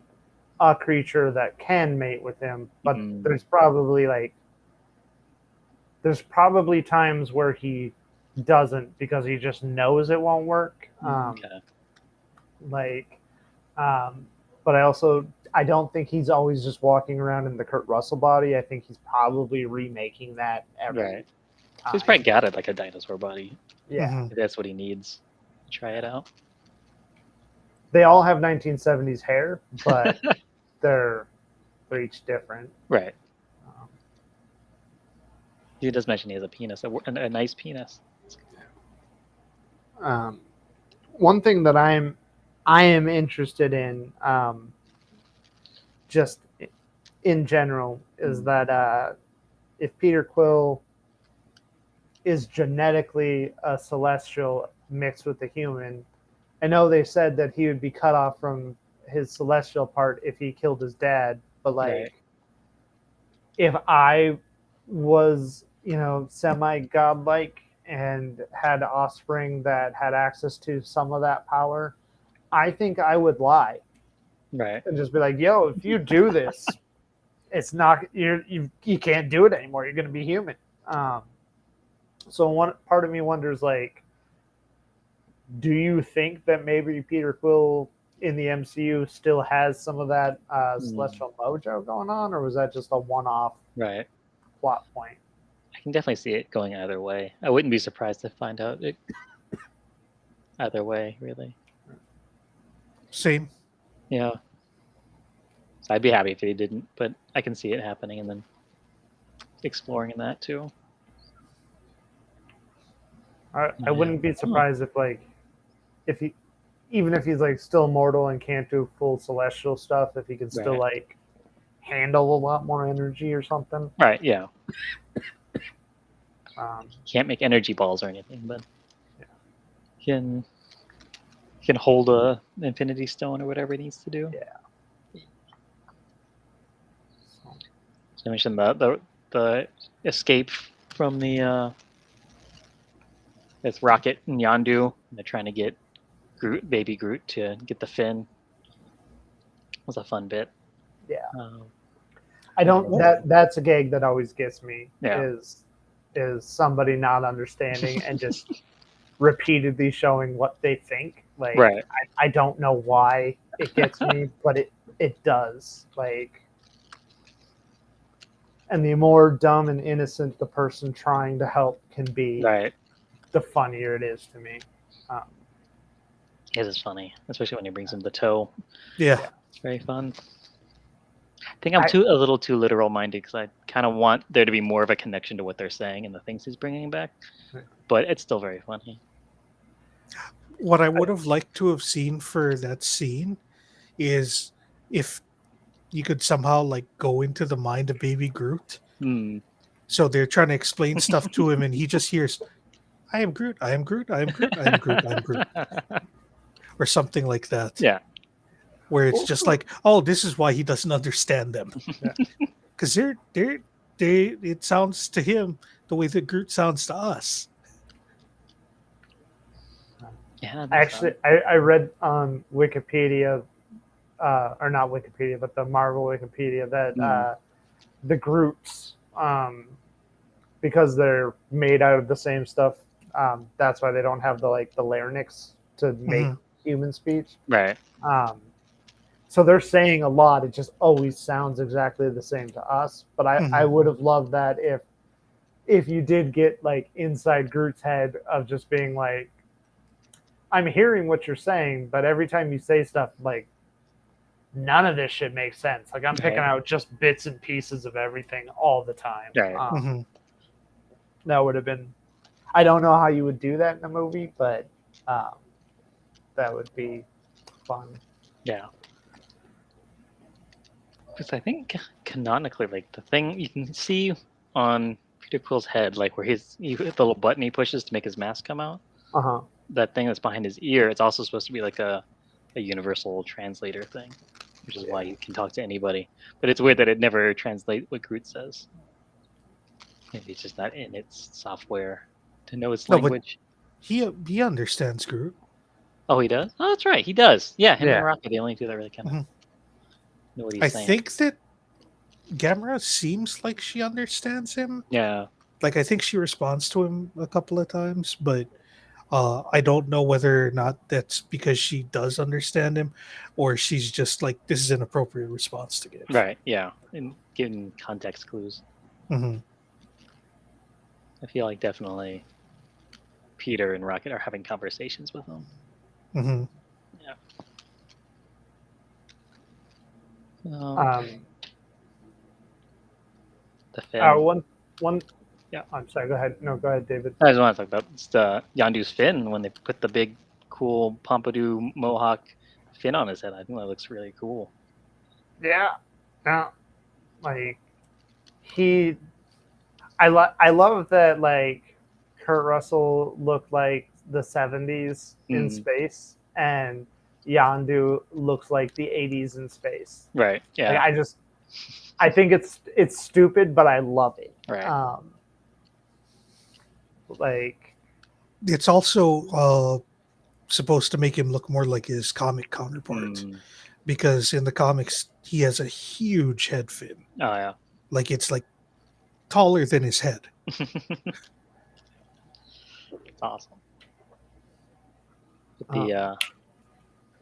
a creature that can mate with him. But Mhm. there's probably times where he doesn't because he just knows it won't work. Okay. But I don't think he's always just walking around in the Kurt Russell body. I think he's probably remaking that every Right. time. He's probably got it like a dinosaur body. Yeah. Mhm. Maybe that's what he needs. Try it out. They all have 1970s hair, but they're each different. Right. Um, He does mention he has a penis, a nice penis. one thing that I am interested in, just in general, is that if Peter Quill is genetically a celestial mixed with a human, I know they said that he would be cut off from his celestial part if he killed his dad, but like, Right. if I was, semi-godlike and had offspring that had access to some of that power, I think I would lie Right. and just be like, "Yo, if you do this, it's not you can't do it anymore. You're going to be human." So one part of me wonders, like, do you think that maybe Peter Quill in the MCU still has some of that celestial mojo going on, or was that just a one-off Right. plot point? I can definitely see it going either way. I wouldn't be surprised to find out it either way, really. Same. Yeah. So I'd be happy if he didn't, but I can see it happening and then exploring in that too. I wouldn't be surprised if he, even if he's like still mortal and can't do full celestial stuff, if he can still Right. like handle a lot more energy or something. Right, yeah. Um, Can't make energy balls or anything, but Yeah. can hold a infinity stone or whatever he needs to do. Yeah. So I mentioned the escape from the it's Rocket and Yondu, and they're trying to get baby Groot to get the fin. Was a fun bit. Yeah. I don't. That's a gag that always gets me. Yeah. Is somebody not understanding and just repeatedly showing what they think. Like, Right. I don't know why it gets me, but it does. Like, and the more dumb and innocent the person trying to help can be, Right. the funnier it is to me. It is funny, especially when he brings him the toe. Yeah. It's very fun. I think I'm a little too literal minded because I kind of want there to be more of a connection to what they're saying and the things he's bringing back. Right. But it's still very funny. What I would have liked to have seen for that scene is if you could somehow like go into the mind of Baby Groot. Hmm. So they're trying to explain stuff to him, and he just hears, "I am Groot. I am Groot. I am Groot. I am Groot. I am Groot," or something like that. Yeah. Where it's just like, "Oh, this is why he doesn't understand them," because it sounds to him the way that Groot sounds to us. Yeah. Actually, I read on Wikipedia, or not Wikipedia, but the Marvel Wikipedia, that the Groots, because they're made out of the same stuff, that's why they don't have the larynx to make human speech. Right. So they're saying a lot. It just always sounds exactly the same to us. But I would have loved that if you did get like inside Groot's head of just being like, I'm hearing what you're saying, but every time you say stuff, like, none of this shit makes sense. Like, I'm picking out just bits and pieces of everything all the time. Right. That would have been, I don't know how you would do that in a movie, but that would be fun. Yeah. Because I think canonically, like the thing you can see on Peter Quill's head, like where you hit the little button he pushes to make his mask come out. Uh-huh. That thing that's behind his ear, it's also supposed to be like a universal translator thing, which is why you can talk to anybody. But it's weird that it never translates what Groot says. Maybe it's just not in its software to know its No, but language. he understands Groot. Oh, he does? Oh, that's right. He does. Yeah, him Yeah. and Rocket, the only two that really kind of Mhm. know what he's I saying. think that Gamera seems like she understands him. Yeah. Like I think she responds to him a couple of times, but I don't know whether or not that's because she does understand him, or she's just like this is an appropriate response to give. Right. Yeah. And giving context clues. Hmm. I feel like definitely Peter and Rocket are having conversations with him. Hmm. The fin. One. Yeah. I'm sorry. Go ahead. No, go ahead, David. I just want to talk about it's the Yondu's fin when they put the big, cool pompadour mohawk fin on his head. I think that looks really cool. Yeah. Now, like I love that like Kurt Russell looked like the 70s in space, and Yondu looks like the 80s in space. Right. Yeah. Like, I think it's stupid, but I love it. Right. Like It's also supposed to make him look more like his comic counterpart, because in the comics he has a huge head fin. Oh yeah. Like it's like taller than his head. It's awesome. The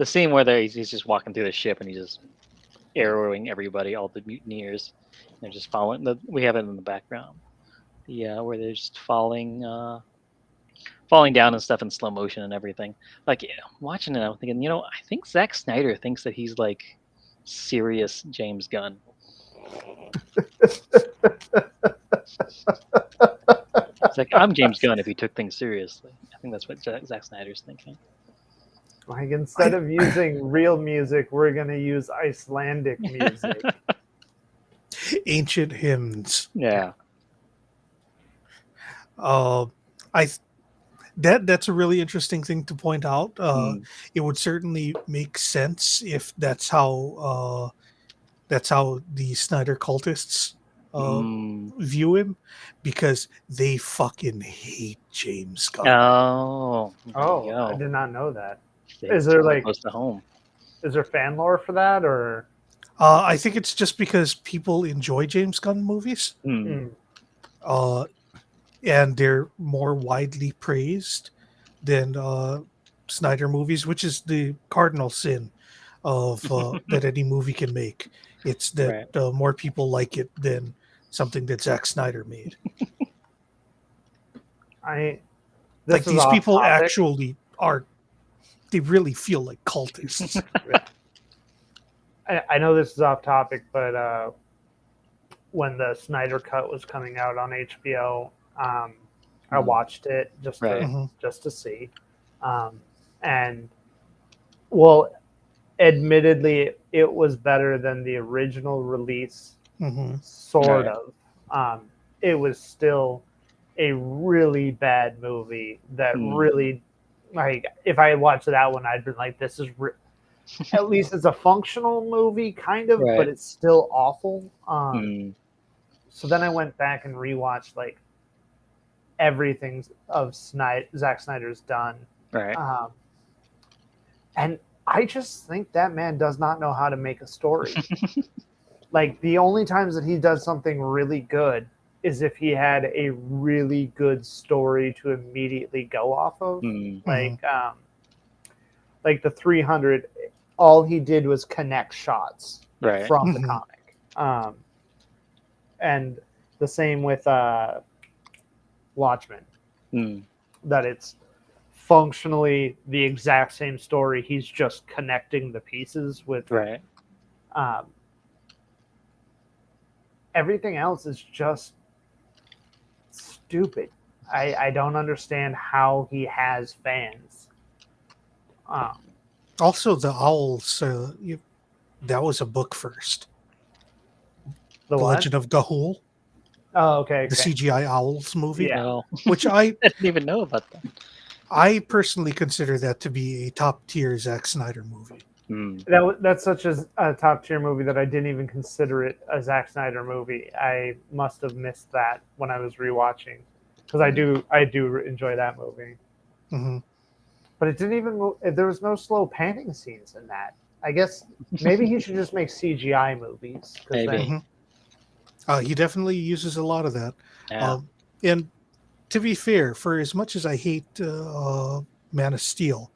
scene where he's just walking through the ship and he's just arrowing everybody, all the mutineers. They're just following. We have it in the background. Yeah, where they're just falling down and stuff in slow motion and everything. Like watching it, I'm thinking, I think Zack Snyder thinks that he's like serious James Gunn. It's like I'm James Gunn if he took things seriously. I think that's what Zack Snyder's thinking. Like instead of using real music, we're gonna use Icelandic music. Ancient hymns. Yeah. That's a really interesting thing to point out. It would certainly make sense if that's how the Snyder cultists view him, because they fucking hate James Gunn. Oh, I did not know that. Is there like close to home? Is there fan lore for that, or? I think it's just because people enjoy James Gunn movies. And they're more widely praised than Snyder movies, which is the cardinal sin of that any movie can make. It's that more people like it than something that Zack Snyder made. These people topic. Actually are. They really feel like cultists. I know this is off topic, but when the Snyder Cut was coming out on HBO, I watched it just to see, and admittedly, it was better than the original release. Sort of. It was still a really bad movie that really, like, if I had watched that one, I'd been like, this is at least it's a functional movie, kind of, but it's still awful. So then I went back and rewatched like everything of Zack Snyder's done, and I just think that man does not know how to make a story. Like the only times that he does something really good is if he had a really good story to immediately go off of. Like the 300, all he did was connect shots from the comic. And the same with Watchmen. That it's functionally the exact same story. He's just connecting the pieces with everything else is just stupid. I don't understand how he has fans. Also, the owls. That was a book first. The The what? Legend of Gahul, Oh, okay. the CGI owls movie, Yeah. No, which I didn't even know about that. I personally consider that to be a top tier Zack Snyder movie. That's such a top tier movie that I didn't even consider it a Zack Snyder movie. I must have missed that when I was rewatching, because I do enjoy that movie. Hmm. But it didn't even move. There was no slow panning scenes in that. I guess maybe he should just make CGI movies. 'Cause Maybe. then- He definitely uses a lot of that. Yeah. And to be fair, for as much as I hate Man of Steel,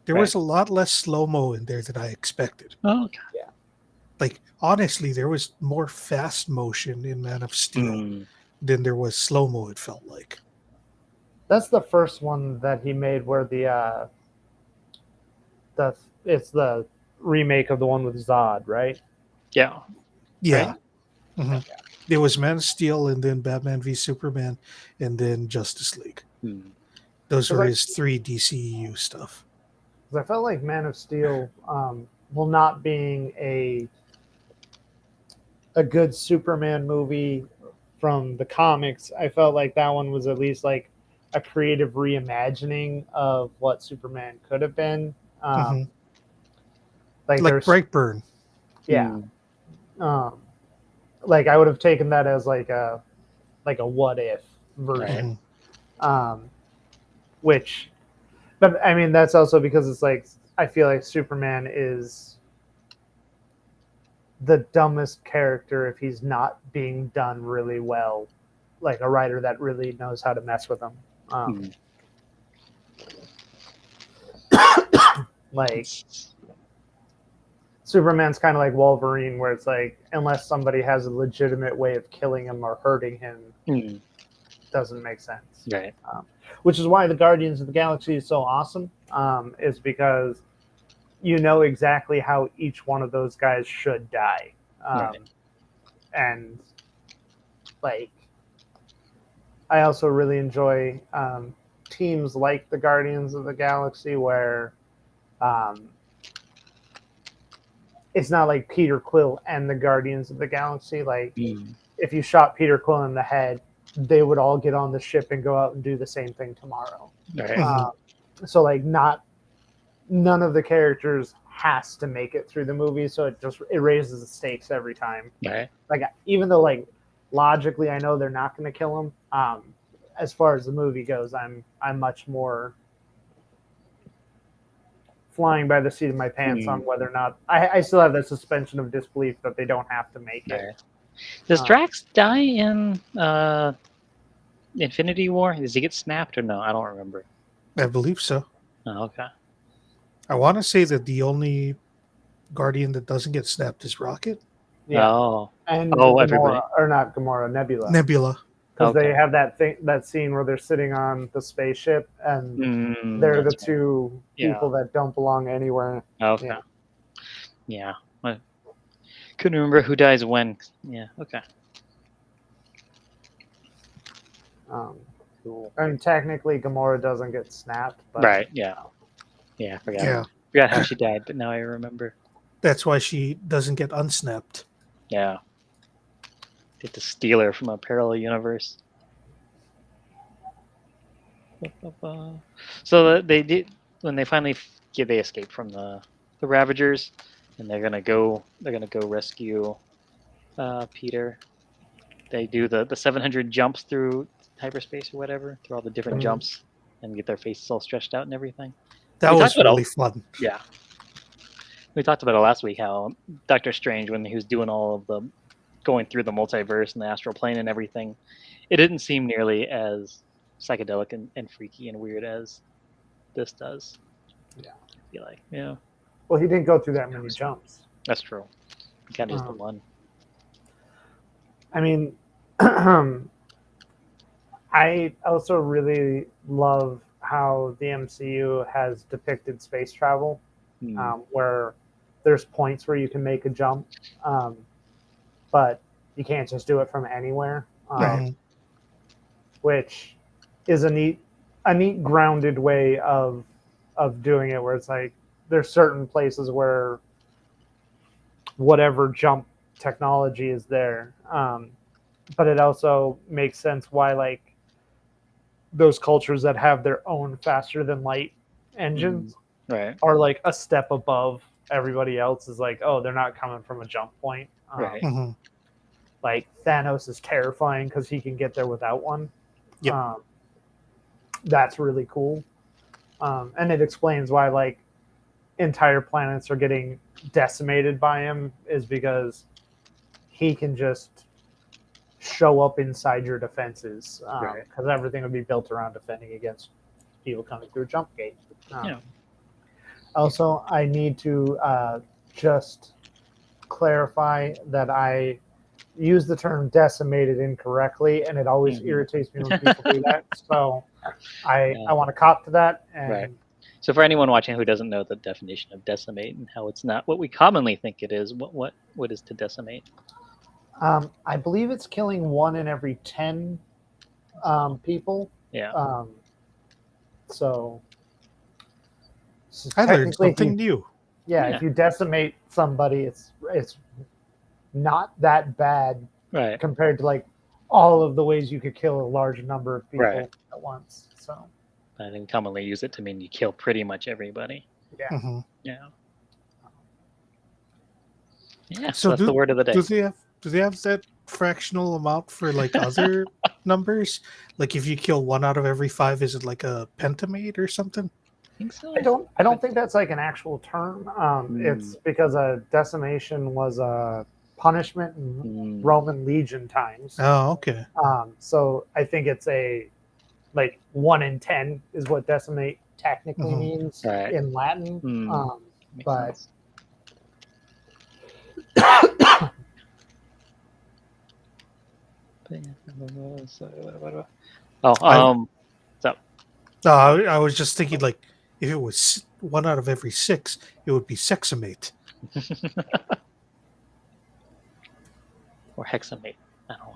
there was a lot less slow mo in there than I expected. Oh, okay. Like honestly, there was more fast motion in Man of Steel than there was slow mo. It felt like. That's the first one that he made where it's the remake of the one with Zod, right? Yeah. Yeah. Hmm. There was Man of Steel, and then Batman v Superman, and then Justice League. Those were his 3 DCEU stuff. Because I felt like Man of Steel, while not being a good Superman movie from the comics, I felt like that one was at least like a creative reimagining of what Superman could have been. Like Brightburn. Yeah. Like I would have taken that as like a what if version. Which, but I mean that's also because it's like I feel like Superman is the dumbest character if he's not being done really well, like a writer that really knows how to mess with him. Like Superman's kind of like Wolverine, where it's like unless somebody has a legitimate way of killing him or hurting him, doesn't make sense. Right. Which is why the Guardians of the Galaxy is so awesome. Is because you know exactly how each one of those guys should die. And like I also really enjoy teams like the Guardians of the Galaxy where it's not like Peter Quill and the Guardians of the Galaxy. Like if you shot Peter Quill in the head, they would all get on the ship and go out and do the same thing tomorrow. So like none of the characters has to make it through the movie, so it raises the stakes every time. Like even though like logically I know they're not going to kill him, as far as the movie goes, I'm much more flying by the seat of my pants on whether or not I still have that suspension of disbelief that they don't have to make it. Does Drax die in Infinity War? Does he get snapped or no? I don't remember. I believe so. Oh, okay. I want to say that the only Guardian that doesn't get snapped is Rocket. Yeah. And Gamora, or not Gamora, Nebula. Because they have that scene where they're sitting on the spaceship and they're the two people that don't belong anywhere. Okay. Yeah. I couldn't remember who dies when. Yeah. Okay. Cool. I mean, technically, Gamora doesn't get snapped. But... Right. Yeah. Yeah. I forgot. Yeah. Forgot how she died, but now I remember. That's why she doesn't get unsnapped. Yeah. Get to steal her from a parallel universe. So they did when they finally they escape from the Ravagers, and they're gonna go rescue Peter. They do the 700 jumps through hyperspace or whatever, through all the different jumps, and get their faces all stretched out and everything. That was really fun. Yeah. We talked about it last week, how Doctor Strange, when he was doing all of the going through the multiverse and the astral plane and everything, it didn't seem nearly as psychedelic and freaky and weird as this does. Yeah. I feel like, yeah. Well, he didn't go through that many jumps. That's true. He kind of just the one. I mean, I also really love how the MCU has depicted space travel, where there's points where you can make a jump, but you can't just do it from anywhere, which is a neat grounded way of doing it, where it's like there's certain places where whatever jump technology is there, but it also makes sense why like those cultures that have their own faster than light engines Right. are like a step above everybody else. Is like, oh, they're not coming from a jump point. Right. Mhm. Like Thanos is terrifying because he can get there without one. Yep. That's really cool. And it explains why like entire planets are getting decimated by him, is because he can just show up inside your defenses, Right. because everything would be built around defending against people coming through a jump gate. Yeah. Also, I need to just clarify that I use the term decimated incorrectly, and it always Mhm. irritates me when people do that. So I Yeah. want to cop to that. And Right. So for anyone watching who doesn't know the definition of decimate and how it's not what we commonly think it is, what is to decimate? I believe it's killing 1 in every 10 people. Yeah. So I learned technically, something new. yeah, if you decimate somebody, it's not that bad Right. compared to like all of the ways you could kill a large number of people Right. at once. So I think commonly use it to mean you kill pretty much everybody. yeah. Mhm. Yeah. Yeah. So So that's the word of the day. Do they have that fractional amount for like other numbers? Like if you kill 1 out of every 5, is it like a pentamate or something? I think so. I don't think that's like an actual term. It's because a decimation was a punishment in Mm. Roman legion times. Oh, okay. So I think it's a like 1 in 10 is what decimate technically Mhm. means Right. in Latin. Makes But sense. Oh, No, I was just thinking like if it was 1 out of every 6, it would be sexamate. or hexamate. I don't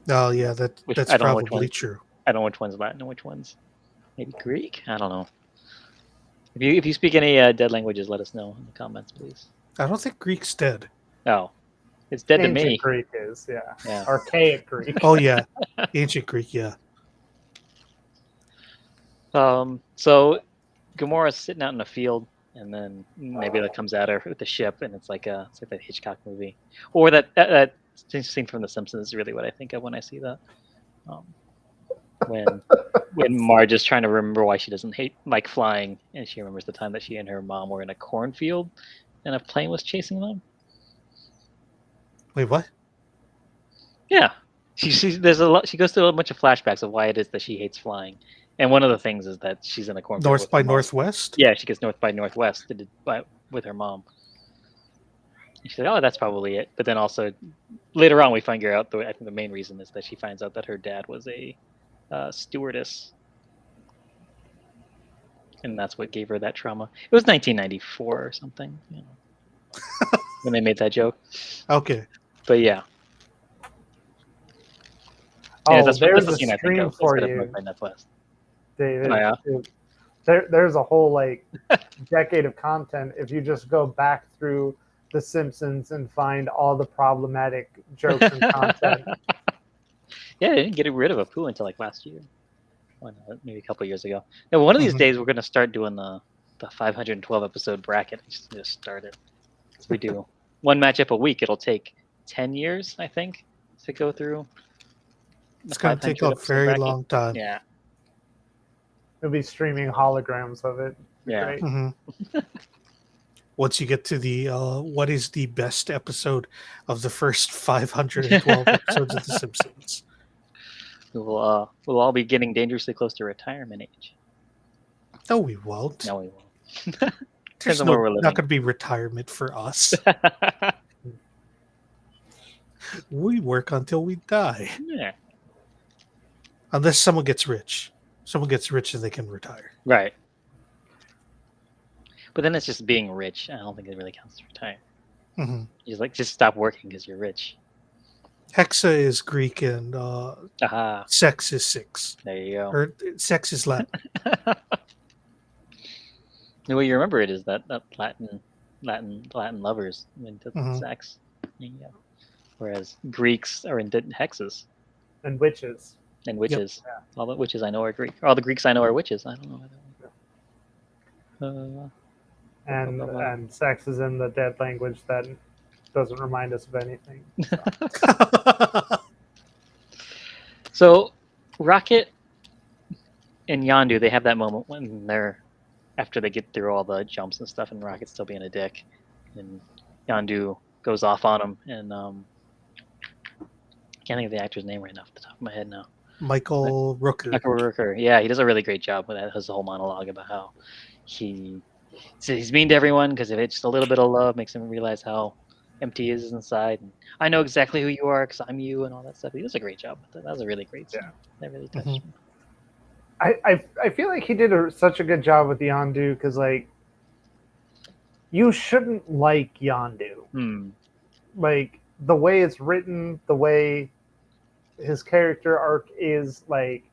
know. Oh, yeah, I that's don't know which probably one. true. I don't know which one's Latin and which one's maybe Greek. I don't know. If you speak any dead languages, let us know in the comments, please. I don't think Greek's dead. Oh, it's dead to ancient me. Greek is, yeah. Yeah. Archaic Greek. Oh, yeah. Ancient Greek, yeah. So Gamora's sitting out in a field, and then maybe that comes at her with the ship, and it's like that Hitchcock movie, or that scene from The Simpsons is really what I think of when I see that. When Marge is trying to remember why she doesn't like flying, and she remembers the time that she and her mom were in a cornfield, and a plane was chasing them. Wait, what? Yeah, there's a lot. She goes through a bunch of flashbacks of why it is that she hates flying, and one of the things is that she's in a cornfield. North with by her mom. Northwest? Yeah, she gets North by Northwest with her mom. And she's like, oh, that's probably it. But then also later on, we find out. I think the main reason is that she finds out that her dad was a stewardess, and that's what gave her that trauma. It was 1994 or something, when they made that joke. Okay. But yeah. Oh, that's there's the a scene I think stream of for instead of you, North by Northwest. David. Oh, yeah? There's a whole like decade of content if you just go back through The Simpsons and find all the problematic jokes and content. Yeah, they didn't get rid of Apu until like last year. Maybe a couple years ago. Now, one of these days we're going to start doing the 512 episode bracket. Just start it. So we do one matchup a week. It'll take 10 years, I think, to go through. It's going to take a very long time. Yeah. We'll be streaming holograms of it. Yeah. Great. Mm-hmm. Once you get to the what is the best episode of the first 512 episodes of The Simpsons? We'll all be getting dangerously close to retirement age. No, we won't. No, we won't. There's on where we're not going to be retirement for us. We work until we die. Yeah. Unless someone gets rich. Someone gets rich and they can retire. Right. But then it's just being rich. I don't think it really counts as retire. Mm-hmm. Just stop working because you're rich. Hexa is Greek and sex is 6. There you go. Or sex is Latin. The way you remember it is that Latin lovers into Mhm. sex. Yeah. Whereas Greeks are into hexes And witches. and Yep. witches. All the witches I know are Greek. All the Greeks I know are witches. I don't know. And sex is in the dead language that doesn't remind us of anything. So, Rocket and Yondu, they have that moment when they're after they get through all the jumps and stuff, and Rocket's still being a dick, and Yondu goes off on him, and I can't think of the actor's name right now off the top of my head now. Michael Rooker. Michael Rooker, yeah, he does a really great job with that. His whole monologue about how he's mean to everyone because if it's just a little bit of love makes him realize how empty he is inside. And I know exactly who you are because I'm you and all that stuff. He does a great job with it. That was a really great scene. Yeah. That really touched Mhm. me. I feel like he did such a good job with Yondu because like you shouldn't like Yondu. Like the way it's written, the way his character arc is, like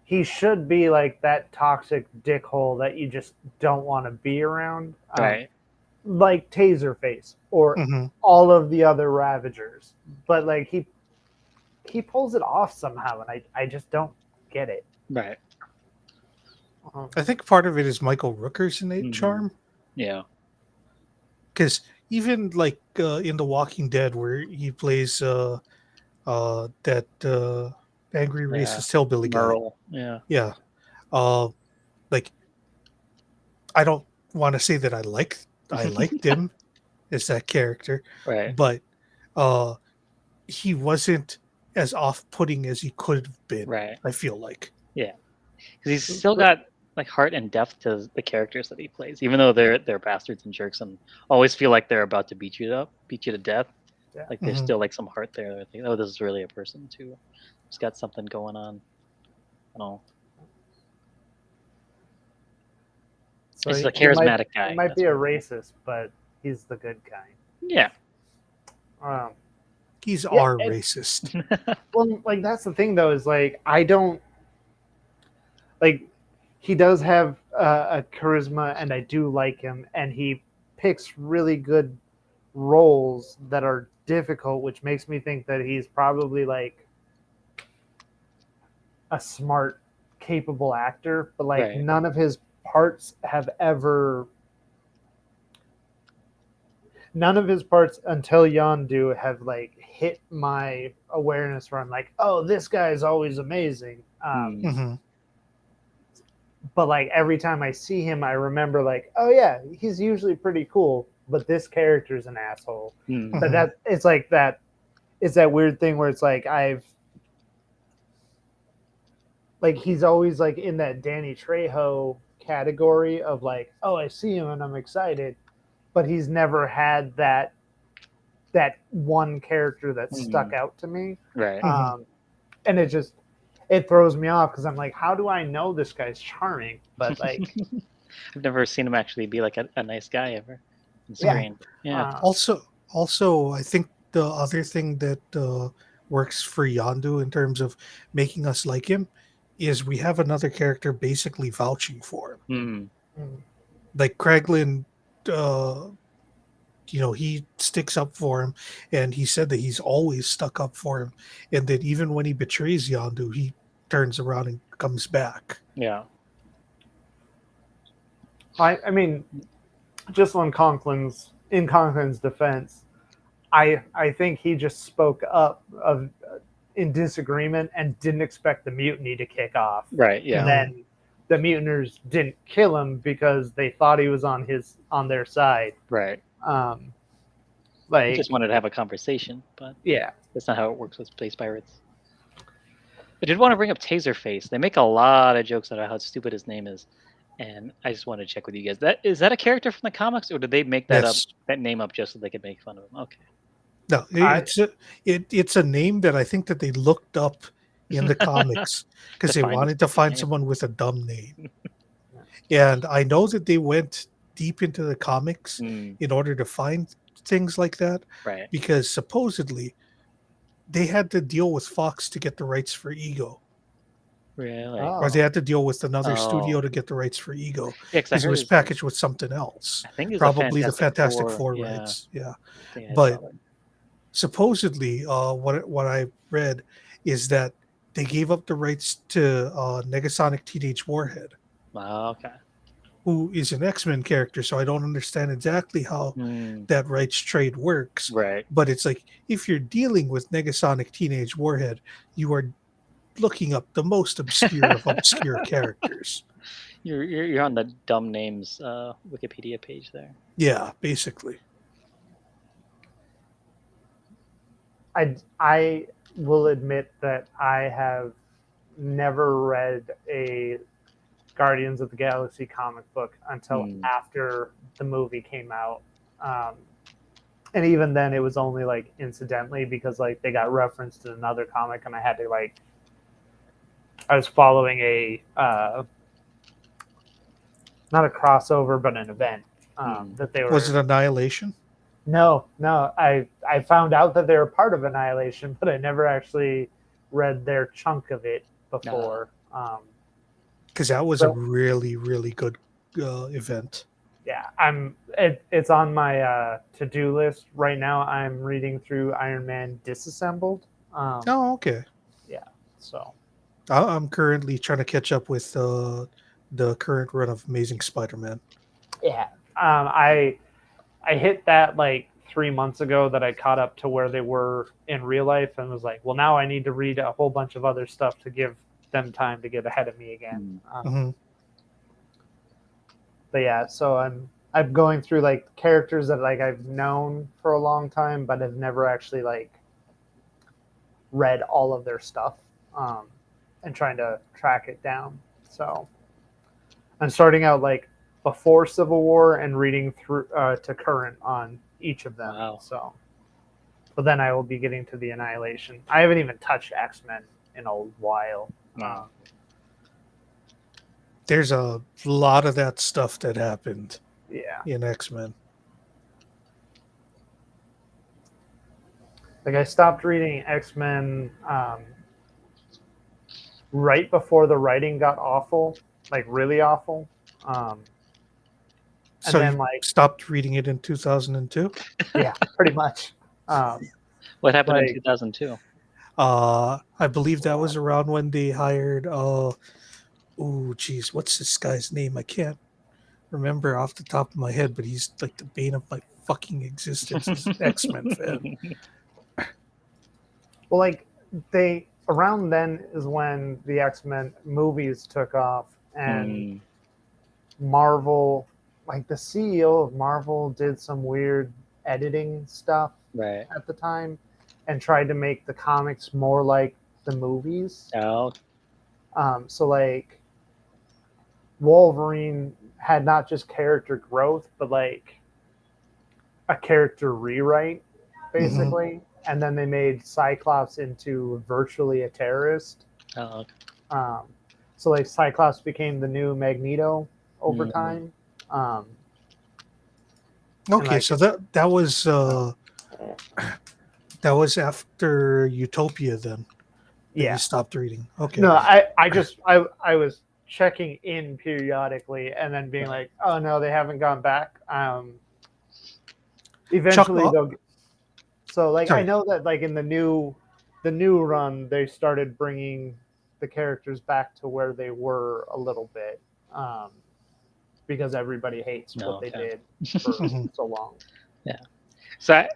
he should be like that toxic dickhole that you just don't want to be around. Right. Like Taserface or Mhm. all of the other Ravagers. But like he pulls it off somehow, and I just don't get it. Right. I think part of it is Michael Rooker's innate Mhm. charm. Yeah. Because even like in The Walking Dead, where he plays that angry Yeah. racist hillbilly guy. Merle. Yeah. Yeah. Like I don't want to say that I liked him as that character, Right. but he wasn't as off-putting as he could have been. Right. I feel like. Yeah. Because he's still got like heart and depth to the characters that he plays, even though they're bastards and jerks and always feel like they're about to beat you to death. Yeah. Like there's Mhm. still like some heart there. I think, oh, this is really a person too. He's got something going on. I don't know. So He's a he might- charismatic guy. He might that's be a what- racist, but he's the good guy. Yeah. He's Yeah, our and- racist. Well, like that's the thing though, is like I don't like he does have a charisma, and I do like him, and he picks really good roles that are difficult, which makes me think that he's probably like a smart, capable actor. But like Right. none of his parts have ever. None of his parts until Yondu have like hit my awareness where I'm like, oh, this guy is always amazing. Mhm. But like every time I see him, I remember like, oh yeah, he's usually pretty cool, but this character's an asshole. Hmm. But that it's like that. It's that weird thing where it's like he's always like in that Danny Trejo category of like, oh, I see him and I'm excited, but he's never had that one character that stuck out to me. Right. And it throws me off because I'm like, how do I know this guy's charming? But like, I've never seen him actually be like a nice guy ever on Yeah. screen. Yeah. Also, I think the other thing that works for Yondu in terms of making us like him is we have another character basically vouching for him. Like Kraglin, he sticks up for him, and he said that he's always stuck up for him, and that even when he betrays Yondu, he turns around and comes back. Yeah. I mean, just in Conklin's defense, I think he just spoke up in disagreement and didn't expect the mutiny to kick off. Right. Yeah. And then the mutineers didn't kill him because they thought he was on their side. Right. I Like, just wanted to have a conversation, but yeah, that's not how it works with space pirates. I did want to bring up Taserface. They make a lot of jokes about how stupid his name is, and I just wanted to check with you guys. Is that a character from the comics, or did they make that Yes. that name up just so they could make fun of him? Okay. No, it's a name that I think that they looked up in the comics because To they find a wanted to stupid find name. someone with a dumb name. And I know that they went deep into the comics in order to find things like that, Right. because supposedly they had to deal with Fox to get the rights for Ego. Really? Oh. or they had to deal with another studio Oh. to get the rights for Ego Yeah, 'cause I because it heard was it's packaged with something else, I think it's a probably the Fantastic Four. Four Yeah, rights. Yeah, I think I but saw that. supposedly, what I read is that they gave up the rights to Negasonic Teenage Warhead, Wow, okay. who is an X-Men character. So I don't understand exactly how Hmm. that rights trade works. Right. But it's like if you're dealing with Negasonic Teenage Warhead, you are looking up the most obscure of obscure characters. You're on the dumb names Wikipedia page there. Yeah, basically. I will admit that I have never read a Guardians of the Galaxy comic book until Hmm. after the movie came out. And even then it was only like incidentally because like they got referenced in another comic and I had to like I was following a not a crossover but an event that they were. Was it Annihilation? No. I found out that they were part of Annihilation, but I never actually read their chunk of it before. Because that was a really, really good event. Yeah, it's on my to-do list right now. I'm reading through Iron Man Disassembled. Oh, okay. Yeah, so I'm currently trying to catch up with the current run of Amazing Spider-Man. yeah, I hit that like 3 months ago that I caught up to where they were in real life and was like, well, now I need to read a whole bunch of other stuff to give them time to get ahead of me again. Mhm. But yeah, so I'm going through like characters that like I've known for a long time, but have never actually like read all of their stuff, and trying to track it down. So I'm starting out like before Civil War and reading through to current on each of them. Wow. So, but then I will be getting to the Annihilation. I haven't even touched X-Men in a while. Wow. There's a lot of that stuff that happened Yeah. in X-Men. Like I stopped reading X-Men right before the writing got awful, like really awful. And So then you like stopped reading it in 2002? yeah, pretty much. What happened like- in 2002? I believe that was around when they hired oh geez, what's this guy's name? I can't remember off the top of my head, but he's like the bane of my fucking existence as an X-Men fan. Well, like they around then is when the X-Men movies took off and Marvel, like the CEO of Marvel did some weird editing stuff Right. at the time and tried to make the comics more like the movies. Oh, So like Wolverine had not just character growth, but like a character rewrite, basically. And then they made Cyclops into virtually a terrorist. oh, okay. So like Cyclops became the new Magneto over Mhm. time. Okay, like- so that was after Utopia then. That Yeah. you stopped reading. Okay. No, I was checking in periodically and then being like, oh no, they haven't gone back. Eventually Chuck- they'll. So like Sorry. I know that like in the new run they started bringing the characters back to where they were a little bit, because everybody hates what they Okay. did for so long. So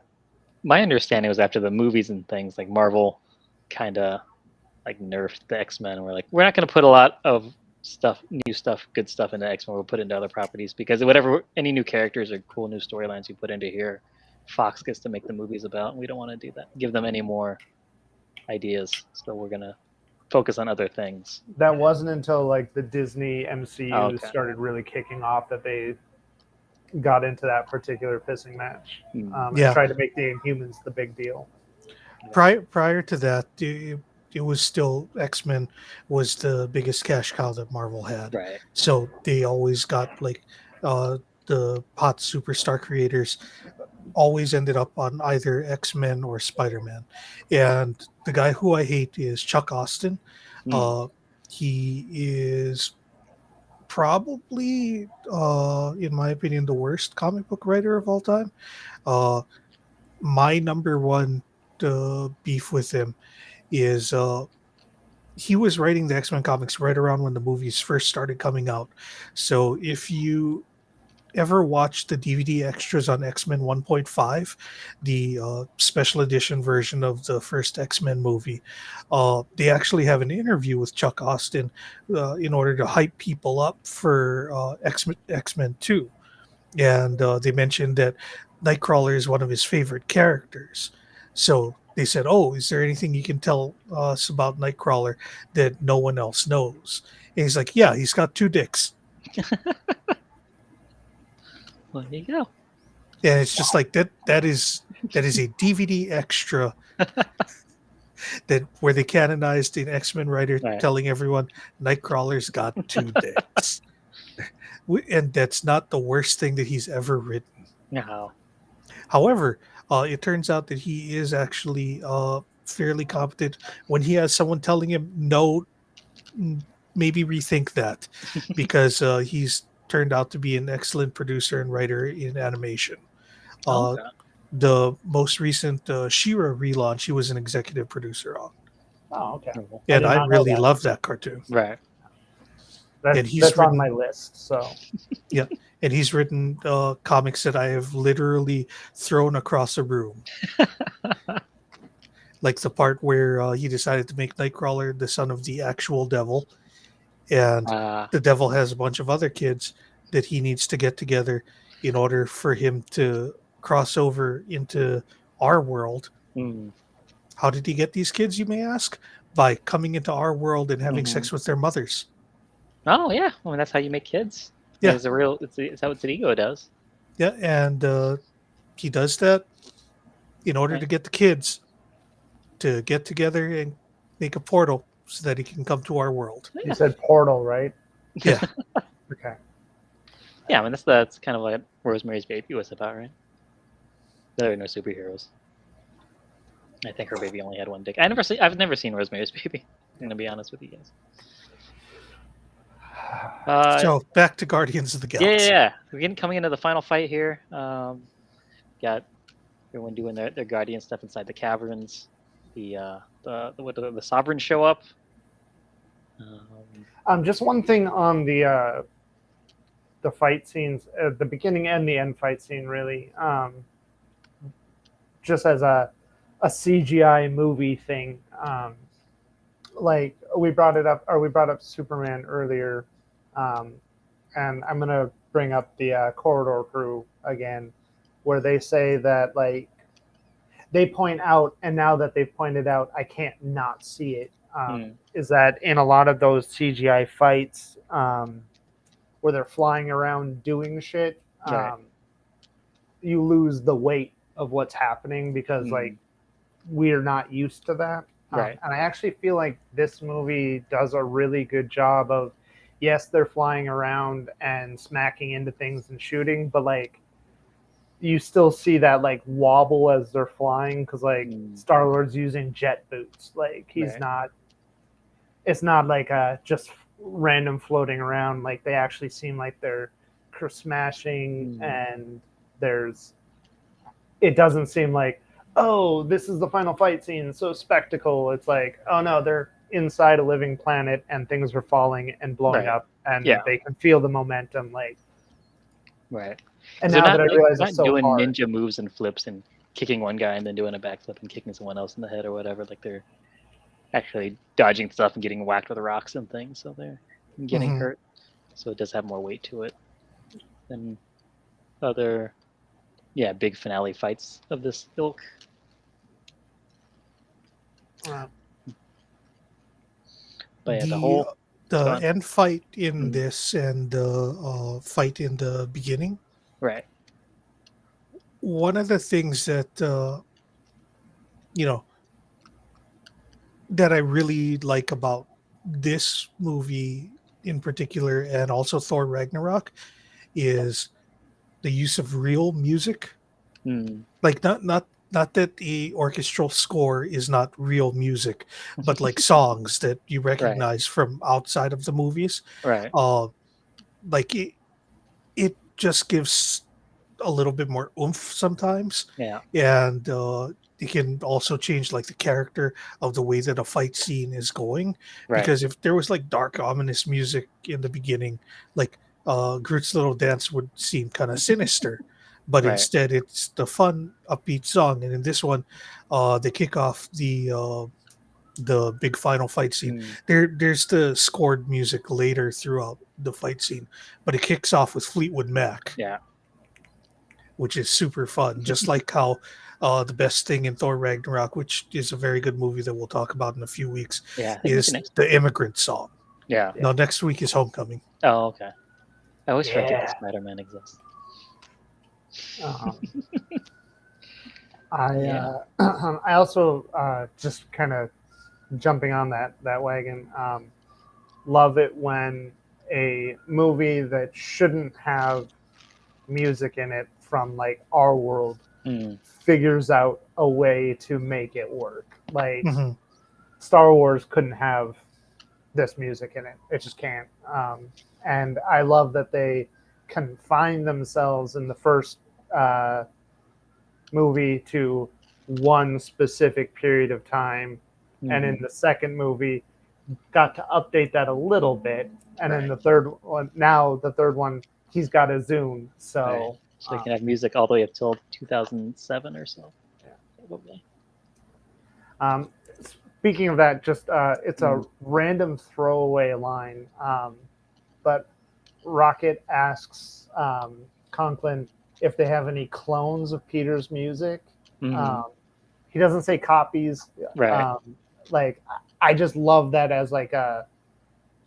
my understanding was after the movies and things, like Marvel kind of like nerfed the X-Men. And we're like, we're not going to put a lot of stuff, new stuff, good stuff into X-Men. We'll put it into other properties because whatever, any new characters or cool new storylines you put into here, Fox gets to make the movies about, and we don't want to do that. Give them any more ideas. So we're going to focus on other things. That wasn't until like the Disney MCU Okay. started really kicking off that they got into that particular pissing match. And Yeah. tried to make the Inhumans the big deal. Prior to that, it was still X-Men was the biggest cash cow that Marvel had. Right. So they always got like the hot superstar creators always ended up on either X-Men or Spider-Man. And the guy who I hate is Chuck Austin. He is probably, in my opinion, the worst comic book writer of all time. Uh, my number one beef with him is he was writing the X-Men comics right around when the movies first started coming out. So if you ever watched the DVD extras on X-Men 1.5, the special edition version of the first X-Men movie, they actually have an interview with Chuck Austin in order to hype people up for X-Men 2. And they mentioned that Nightcrawler is one of his favorite characters. So they said, "Oh, is there anything you can tell us about Nightcrawler that no one else knows?" And he's like, "Yeah, he's got 2 dicks." Well, there you go. And it's just like that. That is a DVD extra that where they canonized an X-Men writer Right. telling everyone Nightcrawler's got 2 dicks, and that's not the worst thing that he's ever written. No. However, it turns out that he is actually fairly competent when he has someone telling him, no, maybe rethink that, because he's turned out to be an excellent producer and writer in animation. Okay. The most recent She-Ra relaunch, he was an executive producer on. Oh, okay. Cool. And did I not know really that. love that cartoon. Right. And he's That's on written- my list. So And he's written comics that I have literally thrown across a room. Like the part where he decided to make Nightcrawler the son of the actual devil. And the devil has a bunch of other kids that he needs to get together in order for him to cross over into our world. hmm. How did he get these kids, you may ask? By coming into our world and having Mhm. sex with their mothers. Oh yeah. Well, that's how you make kids. Yeah. It's how its ego does. Yeah, and he does that in order Right. to get the kids to get together and make a portal so that he can come to our world. you said Portal, right? Yeah. Okay. Yeah, I mean that's kind of what Rosemary's Baby was about, right? There are no superheroes. I think her baby only had 1 dick. I've never seen Rosemary's Baby. I'm gonna be honest with you guys. So back to Guardians of the Galaxy. Yeah. We're coming into the final fight here. Got everyone doing their Guardian stuff inside the caverns. The Sovereigns show up. Just one thing on the fight scenes at the beginning and the end fight scene, really. Just as a CGI movie thing, like we brought up Superman earlier, and I'm gonna bring up the Corridor Crew again, where they say that like they point out, and now that they've pointed out, I can't not see it. Is that in a lot of those CGI fights where they're flying around doing shit, Right. you lose the weight of what's happening because like we're not used to that. Right. And I actually feel like this movie does a really good job of, yes, they're flying around and smacking into things and shooting, but like you still see that like wobble as they're flying because like Star-Lord's using jet boots. Like he's Right. not. It's not like just random floating around. Like they actually seem like they're smashing, and it doesn't seem like, oh, this is the final fight scene, so spectacle. It's like, oh no, they're inside a living planet and things are falling and blowing Right. up, and Yeah. they can feel the momentum. Like, Right. and They're now not, that I like, realize not it's so doing hard. ninja moves and flips and kicking one guy and then doing a backflip and kicking someone else in the head or whatever. Like they're actually dodging stuff and getting whacked with rocks and things, so they're getting Mhm. hurt. So it does have more weight to it than other, big finale fights of this ilk. But yeah, the go on. end fight in Mhm. this and the fight in the beginning, right. one of the things that that I really like about this movie in particular, and also Thor Ragnarok, is the use of real music. Mm. Like not not that the orchestral score is not real music, but like songs that you Right. recognize from outside of the movies. Right. Uh, like it just gives a little bit more oomph sometimes, Yeah. and it can also change like the character of the way that a fight scene is going. Right. Because if there was like dark, ominous music in the beginning, like Groot's little dance would seem kind of sinister. But Right. instead, it's the fun, upbeat song, and in this one, they kick off the big final fight scene. Mm. There's the scored music later throughout the fight scene, but it kicks off with Fleetwood Mac, Yeah. which is super fun. Just like how the best thing in Thor Ragnarok, which is a very good movie that we'll talk about in a few weeks, Yeah. I think we can is next. the Immigrant Song. Yeah. No, next week is Homecoming. Oh, okay. I always forget that Yeah. Spider-Man exists. Um, Yeah. I also just kind of jumping on that wagon. Love it when a movie that shouldn't have music in it from like our world Mm. figures out a way to make it work. Like Mhm. Star Wars couldn't have this music in it; it just can't. And I love that they confine themselves in the first movie to one specific period of time, and in Mhm. the second movie got to update that a little bit, and in Right. the third one, now the third one, he's got a Zune, so Right. So you can have music all the way up till 2007 or so. Yeah. Probably. um, speaking of that, just it's a Mm. random throwaway line, but Rocket asks Conklin if they have any clones of Peter's music. Mhm. He doesn't say copies. Right. Like I just love that as like a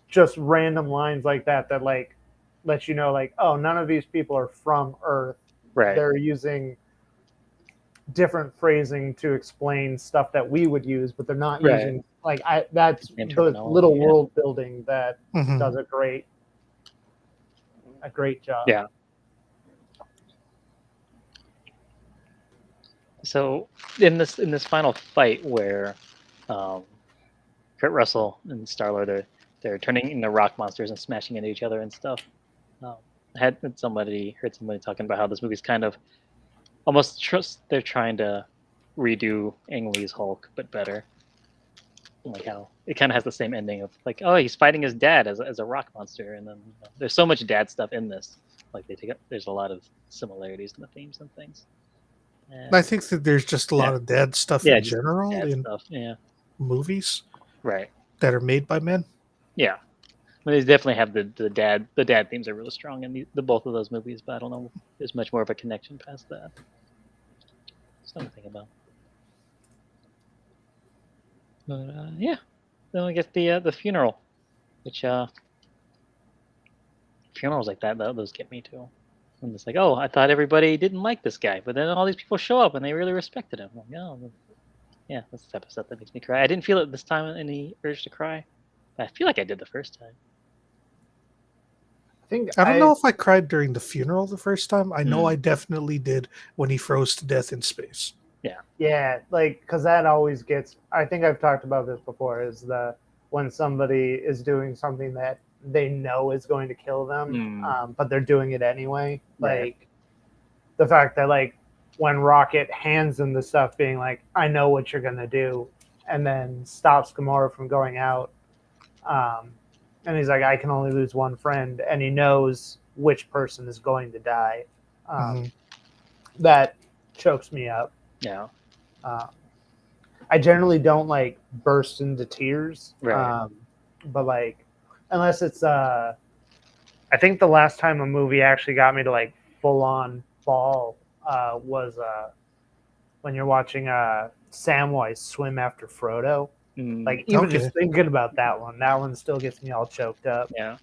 just random lines like that that like let you know like, oh, none of these people are from Earth. Right. They're using different phrasing to explain stuff that we would use, but they're not Right. using like that's Same the terminology, little yeah. world building that Mhm. does a great job. Yeah. So in this final fight where Kurt Russell and Star-Lord they're turning into rock monsters and smashing into each other and stuff. I heard somebody talking about how this movie's kind of almost they're trying to redo Ang Lee's Hulk but better. Like how it kind of has the same ending of like, oh, he's fighting his dad as a rock monster, and then there's so much dad stuff in this. Like there's a lot of similarities in the themes and things. And, I think that there's just a lot of dad stuff yeah, in just general dad in stuff. Yeah, movies right. that are made by men. Yeah, I mean, they definitely have the dad themes are really strong in the both of those movies, but I don't know if there's much more of a connection past that. Something to think about. But yeah, then I guess the funeral, which funerals like that those get me too. And it's like, oh, I thought everybody didn't like this guy, but then all these people show up and they really respected him. I'm like, oh, yeah, that's the type of stuff that makes me cry. I didn't feel it this time any urge to cry. I feel like I did the first time. I think I don't know if I cried during the funeral the first time. I know Mm. I definitely did when he froze to death in space. Yeah, like because that always gets. I think I've talked about this before. Is when somebody is doing something that they know is going to kill them, but they're doing it anyway. Right. Like the fact that like when Rocket hands them the stuff, being like, "I know what you're gonna do," and then stops Gamora from going out. And he's like, "I can only lose one friend," and he knows which person is going to die. That chokes me up. Yeah. I generally don't like burst into tears, Right. but like unless it's I think the last time a movie actually got me to like full on bawl was when you're watching Samwise swim after Frodo. Like even just thinking about that one still gets me all choked up. Yeah.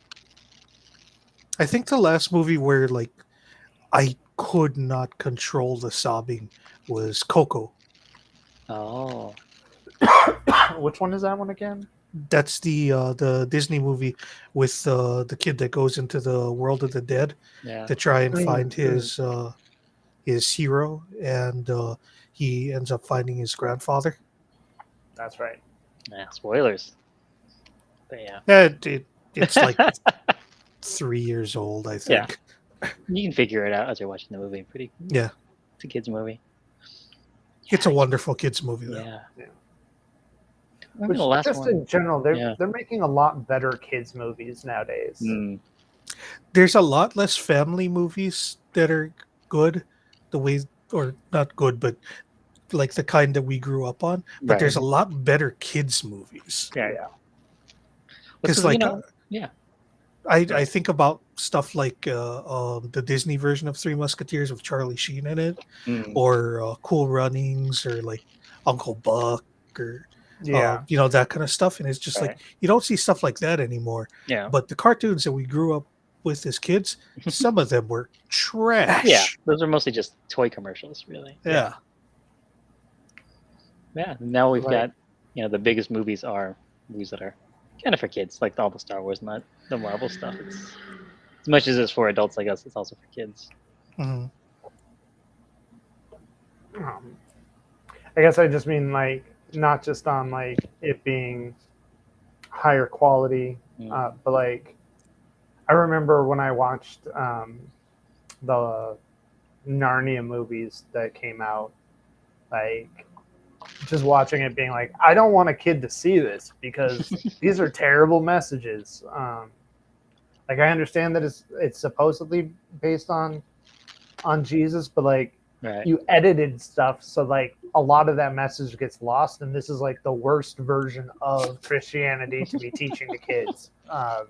I think the last movie where like I could not control the sobbing was Coco. Oh. Which one is that one again? That's the Disney movie with the kid that goes into the world of the dead Yeah. to try and find his hero, and he ends up finding his grandfather. That's right. Yeah, spoilers. But yeah, It's like 3 years old, I Yeah. think. you can figure it out as you're watching the movie. Pretty. Yeah. It's a kids movie. It's a wonderful kids movie, though. Yeah. Yeah. Remember Which, the last just one? in general, Yeah. they're making a lot better kids movies nowadays. Mm, There's a lot less family movies that are good, the way, or not good, but like the kind that we grew up on. But right. there's a lot better kids movies. Yeah. Yeah. Because, you like, know, yeah. I think about stuff like the Disney version of Three Musketeers with Charlie Sheen in it, Mm, or Cool Runnings, or like Uncle Buck, or Yeah. that kind of stuff. And it's just Right. like you don't see stuff like that anymore. yeah. But the cartoons that we grew up with as kids, some of them were trash. Yeah. Those are mostly just toy commercials, really. Yeah. Yeah. Now we've Right. got, the biggest movies are movies that are kind of for kids, like all the Star Wars, not the Marvel stuff. It's as much as it's for adults like us, it's also for kids. Mhm. I guess I just mean like not just on like it being higher quality, Mm. but like I remember when I watched the Narnia movies that came out, like just watching it being like, I don't want a kid to see this because these are terrible messages. Like I understand that it's supposedly based on Jesus, but like Right. you edited stuff so like a lot of that message gets lost, and this is like the worst version of Christianity to be teaching to kids. Oh,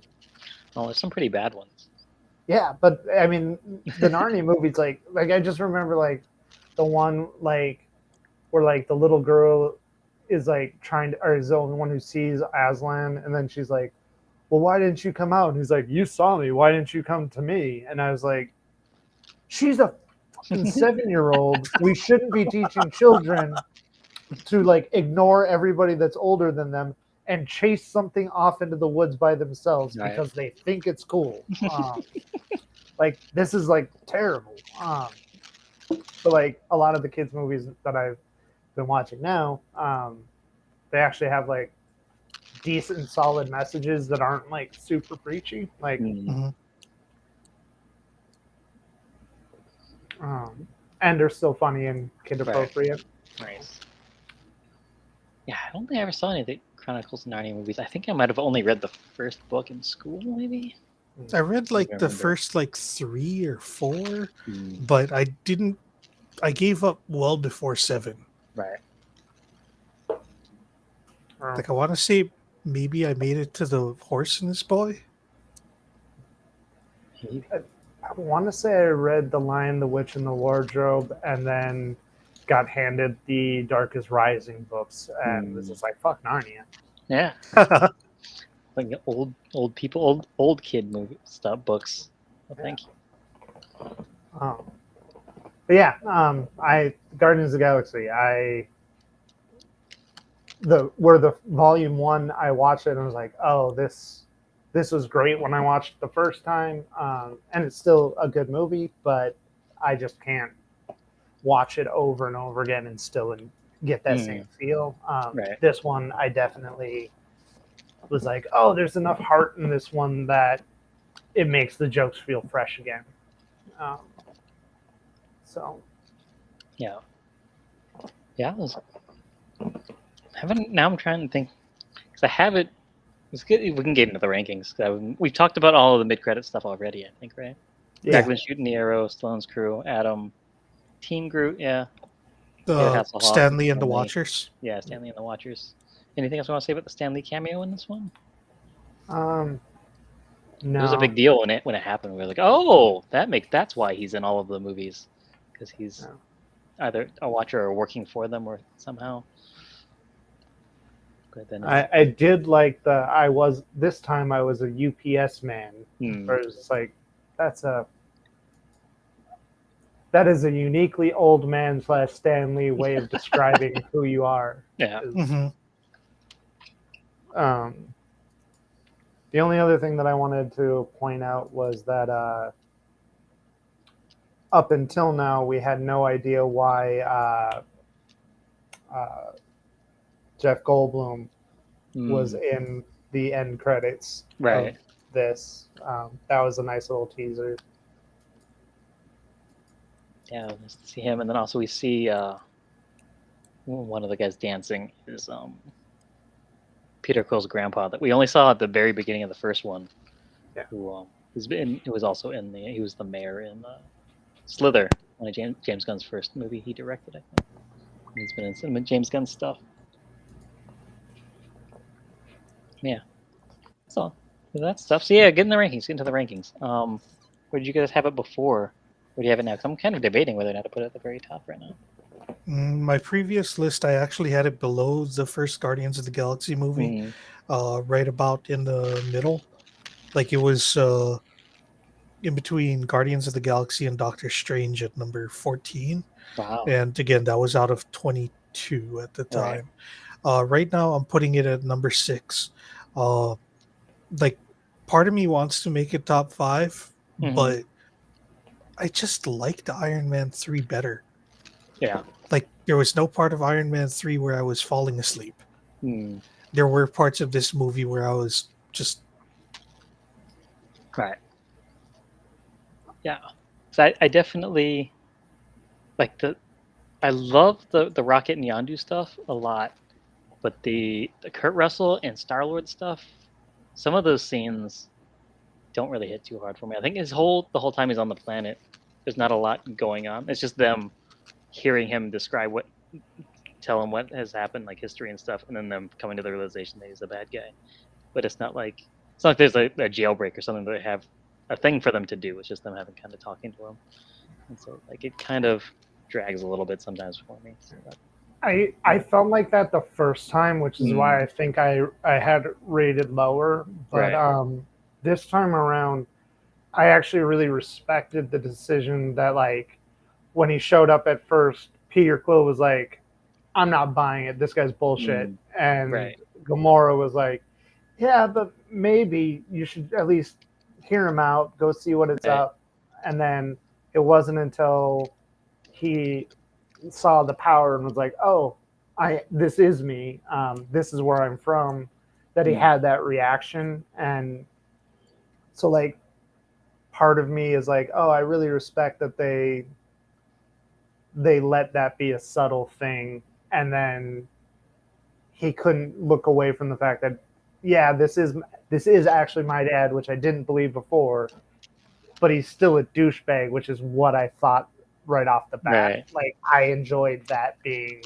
there's some pretty bad ones. Yeah, but I mean the Narnia movies, like I just remember like the one like where like the little girl is like trying to, or is the only one who sees Aslan, and then she's like, well, why didn't you come out? And he's like, you saw me, why didn't you come to me? And I was like, she's a fucking 7-year-old. We shouldn't be teaching children to like ignore everybody that's older than them and chase something off into the woods by themselves Right. because they think it's cool. Like this is like terrible. But like a lot of the kids movies that I've been watching now, they actually have like decent solid messages that aren't like super preachy. Like Mm. and they're still funny and kid appropriate. Nice. Yeah, I don't think I ever saw any of the Chronicles of Narnia movies. I think I might have only read the first book in school, maybe. I read like I the remember. first like 3 or 4, Mm. but I didn't. I gave up well before 7. Right. Like I want to say maybe I made it to the horse and his boy. I want to say I read The Lion, the Witch, and the Wardrobe, and then got handed the Darkest Rising books, and was just like, "Fuck Narnia." Yeah. Like old people, old kid movie stuff, books. Well, thank you. But yeah, I Guardians of the Galaxy. Where the volume 1, I watched it and I was like, "Oh, this was great" when I watched it the first time, and it's still a good movie, but I just can't watch it over and over again and still get that same feel. Right. This one, I definitely was like, oh, there's enough heart in this one that it makes the jokes feel fresh again. So Yeah. Yeah. Now I'm trying to think because I have it. It's good. We can get into the rankings. We've talked about all of the mid-credit stuff already. I think, right? yeah, Declan shooting the arrow, Stallone's crew, Adam, Team Groot. Yeah. Hasselhoff, Stanley and the Stanley. Watchers. Yeah, Stanley and the Watchers. Anything else you want to say about the Stanley cameo in this one? no, It was a big deal when it happened. We were like, oh, that's why he's in all of the movies, because he's either a watcher or working for them or somehow. But then I did like this time I was a UPS man. Where it's like that is a uniquely old man / Stanley way of describing who you are. Yeah. The only other thing that I wanted to point out was that up until now we had no idea why Jeff Goldblum was Mm, in the end credits right. of this. That was a nice little teaser. Yeah, nice to see him, and then also we see one of the guys dancing is Peter Quill's grandpa that we only saw at the very beginning of the first one. Yeah. Who was also in he was the mayor in Slither, one of James Gunn's first movie he directed, I think. He's been in some James Gunn stuff. Yeah. So that stuff. So yeah, get in the rankings. Get into the rankings. Where did you guys have it before? Where do you have it now? Because I'm kind of debating whether or not to put it at the very top right now. My previous list, I actually had it below the first Guardians of the Galaxy movie, right about in the middle. Like it was in between Guardians of the Galaxy and Doctor Strange at number 14. Wow. And again, that was out of 22 at the Right. time. Right now, I'm putting it at number 6. Like, part of me wants to make it top 5, but I just liked Iron Man 3 better. Yeah. Like, there was no part of Iron Man 3 where I was falling asleep. Mm. There were parts of this movie where I was just... Right. Yeah. So I definitely like I love the Rocket and Yondu stuff a lot, but the Kurt Russell and Star-Lord stuff, some of those scenes don't really hit too hard for me. I think the whole time he's on the planet, there's not a lot going on. It's just them hearing him tell him what has happened, like history and stuff, and then them coming to the realization that he's a bad guy. But it's not like there's a jailbreak or something that they have a thing for them to do. It's just them having kind of talking to him, and so like it kind of drags a little bit sometimes for me. So I felt like that the first time, which is why I think I had it rated lower. But this time around, I actually really respected the decision that, like, when he showed up at first, Peter Quill was like, "I'm not buying it. This guy's bullshit," and Gamora was like, "Yeah, but maybe you should at least hear him out, go see what it's up." And then it wasn't until he saw the power and was like, "Oh, this is me. This is where I'm from," that he had that reaction. And so, like, part of me is like, "Oh, I really respect that they let that be a subtle thing." And then he couldn't look away from the fact that, yeah, this is actually my dad, which I didn't believe before, but he's still a douchebag, which is what I thought right off the bat. Like, I enjoyed that being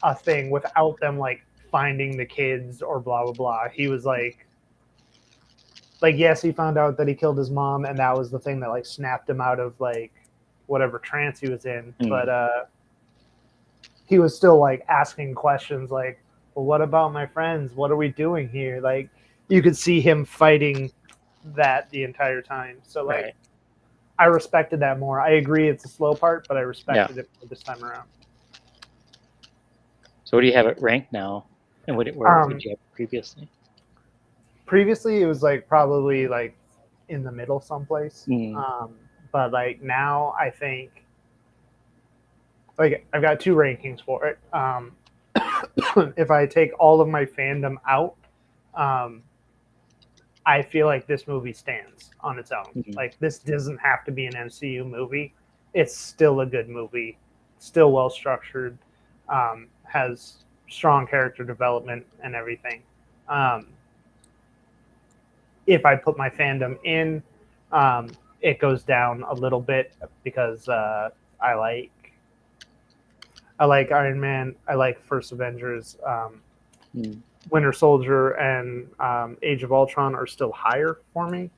a thing without them like finding the kids or blah blah blah. He was like yes, he found out that he killed his mom, and that was the thing that like snapped him out of like whatever trance he was in. But he was still like asking questions like, "Well, what about my friends? What are we doing here?" Like, you could see him fighting that the entire time. So like, I respected that more. I agree it's a slow part, but I respected it for this time around. So where do you have it ranked now? And where did you have it previously? Previously, it was like probably like in the middle someplace. But like now, I think like I've got 2 rankings for it. If I take all of my fandom out, I feel like this movie stands on its own. Like, this doesn't have to be an MCU movie. It's still a good movie, still well structured, has strong character development and everything. If I put my fandom in, it goes down a little bit because I like Iron Man. I like First Avengers. Winter Soldier and Age of Ultron are still higher for me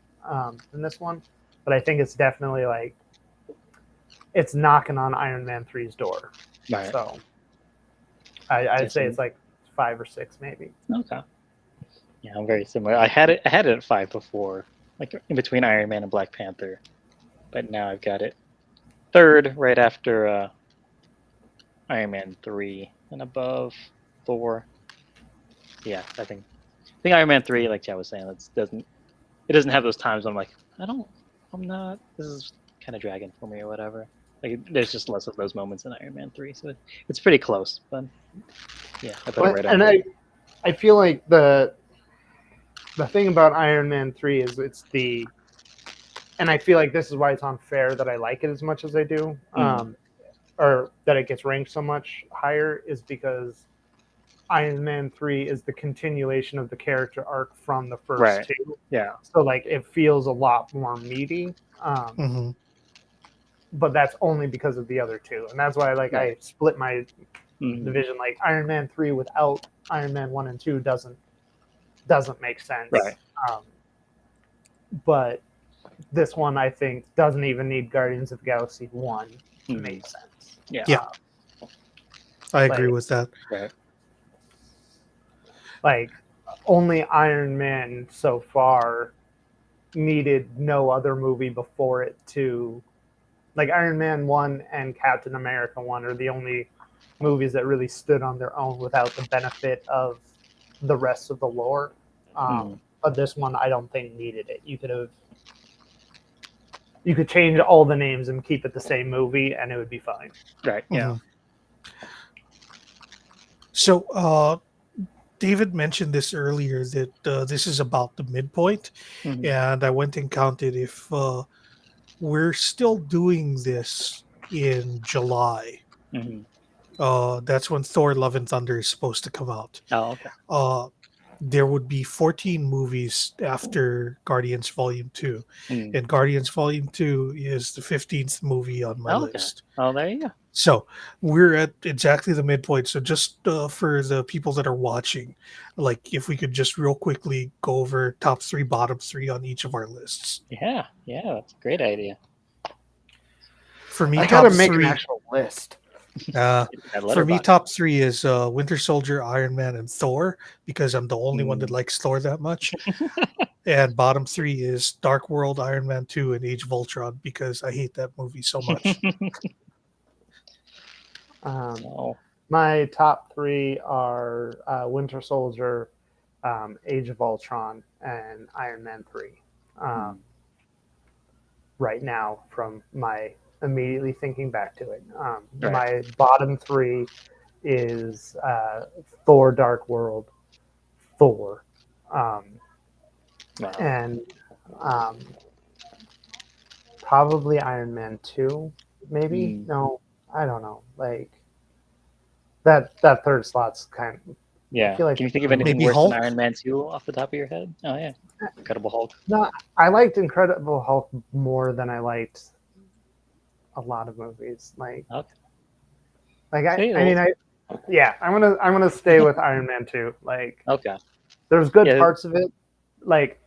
than this one, but I think it's definitely like it's knocking on Iron Man 3's door. So I'd say it's like 5 or 6 maybe. Okay. Yeah, I'm very similar. I had it at 5 before, like in between Iron Man and Black Panther, but now I've got it 3rd, right after Iron Man 3, and above Thor. Yeah, I think Iron Man 3, like Chad was saying, it doesn't have those times when I'm like, I'm not, this is kind of dragging for me or whatever. Like there's just less of those moments in Iron Man 3, so it's pretty close. But yeah, I put it right on. And I feel like the thing about Iron Man 3 is and I feel like this is why it's unfair that I like it as much as I do, or that it gets ranked so much higher, is because Iron Man 3 is the continuation of the character arc from the first two. Yeah. So like it feels a lot more meaty. But that's only because of the other two. And that's why I split my division. Like Iron Man 3 without Iron Man 1 and 2 doesn't make sense. Right. But this one I think doesn't even need Guardians of the Galaxy 1 to make sense. Yeah. I agree with that. Right. Like only Iron Man so far needed no other movie before it to, like, Iron Man 1 and Captain America 1 are the only movies that really stood on their own without the benefit of the rest of the lore. But this one I don't think needed it. You could change all the names and keep it the same movie and it would be fine. Right. Yeah. So David mentioned this earlier, that this is about the midpoint, and I went and counted. If we're still doing this in July, that's when Thor: Love and Thunder is supposed to come out. Oh, okay. There would be 14 movies after Guardians Volume 2, and Guardians Volume 2 is the 15th movie on my list. Oh, there you go. So we're at exactly the midpoint. So just for the people that are watching, like if we could just real quickly go over top 3, bottom 3 on each of our lists. Yeah, that's a great idea. For me, I top gotta make 3, an actual list. For me, top 3 is Winter Soldier, Iron Man, and Thor, because I'm the only one that likes Thor that much. And bottom 3 is Dark World, Iron Man 2, and Age of Ultron, because I hate that movie so much. My top 3 are Winter Soldier, Age of Ultron, and Iron Man 3. Right now, from my immediately thinking back to it. My bottom 3 is Thor: Dark World, Thor, and probably Iron Man 2, maybe. No, I don't know. Like that third slot's kind of. Yeah. I feel like Can you think of anything maybe worse Hulk? than Iron Man 2 off the top of your head? Oh yeah, Incredible Hulk. No, I liked Incredible Hulk more than I liked a lot of movies. I'm gonna stay with Iron Man 2. Like, okay, there's good parts of it. Like,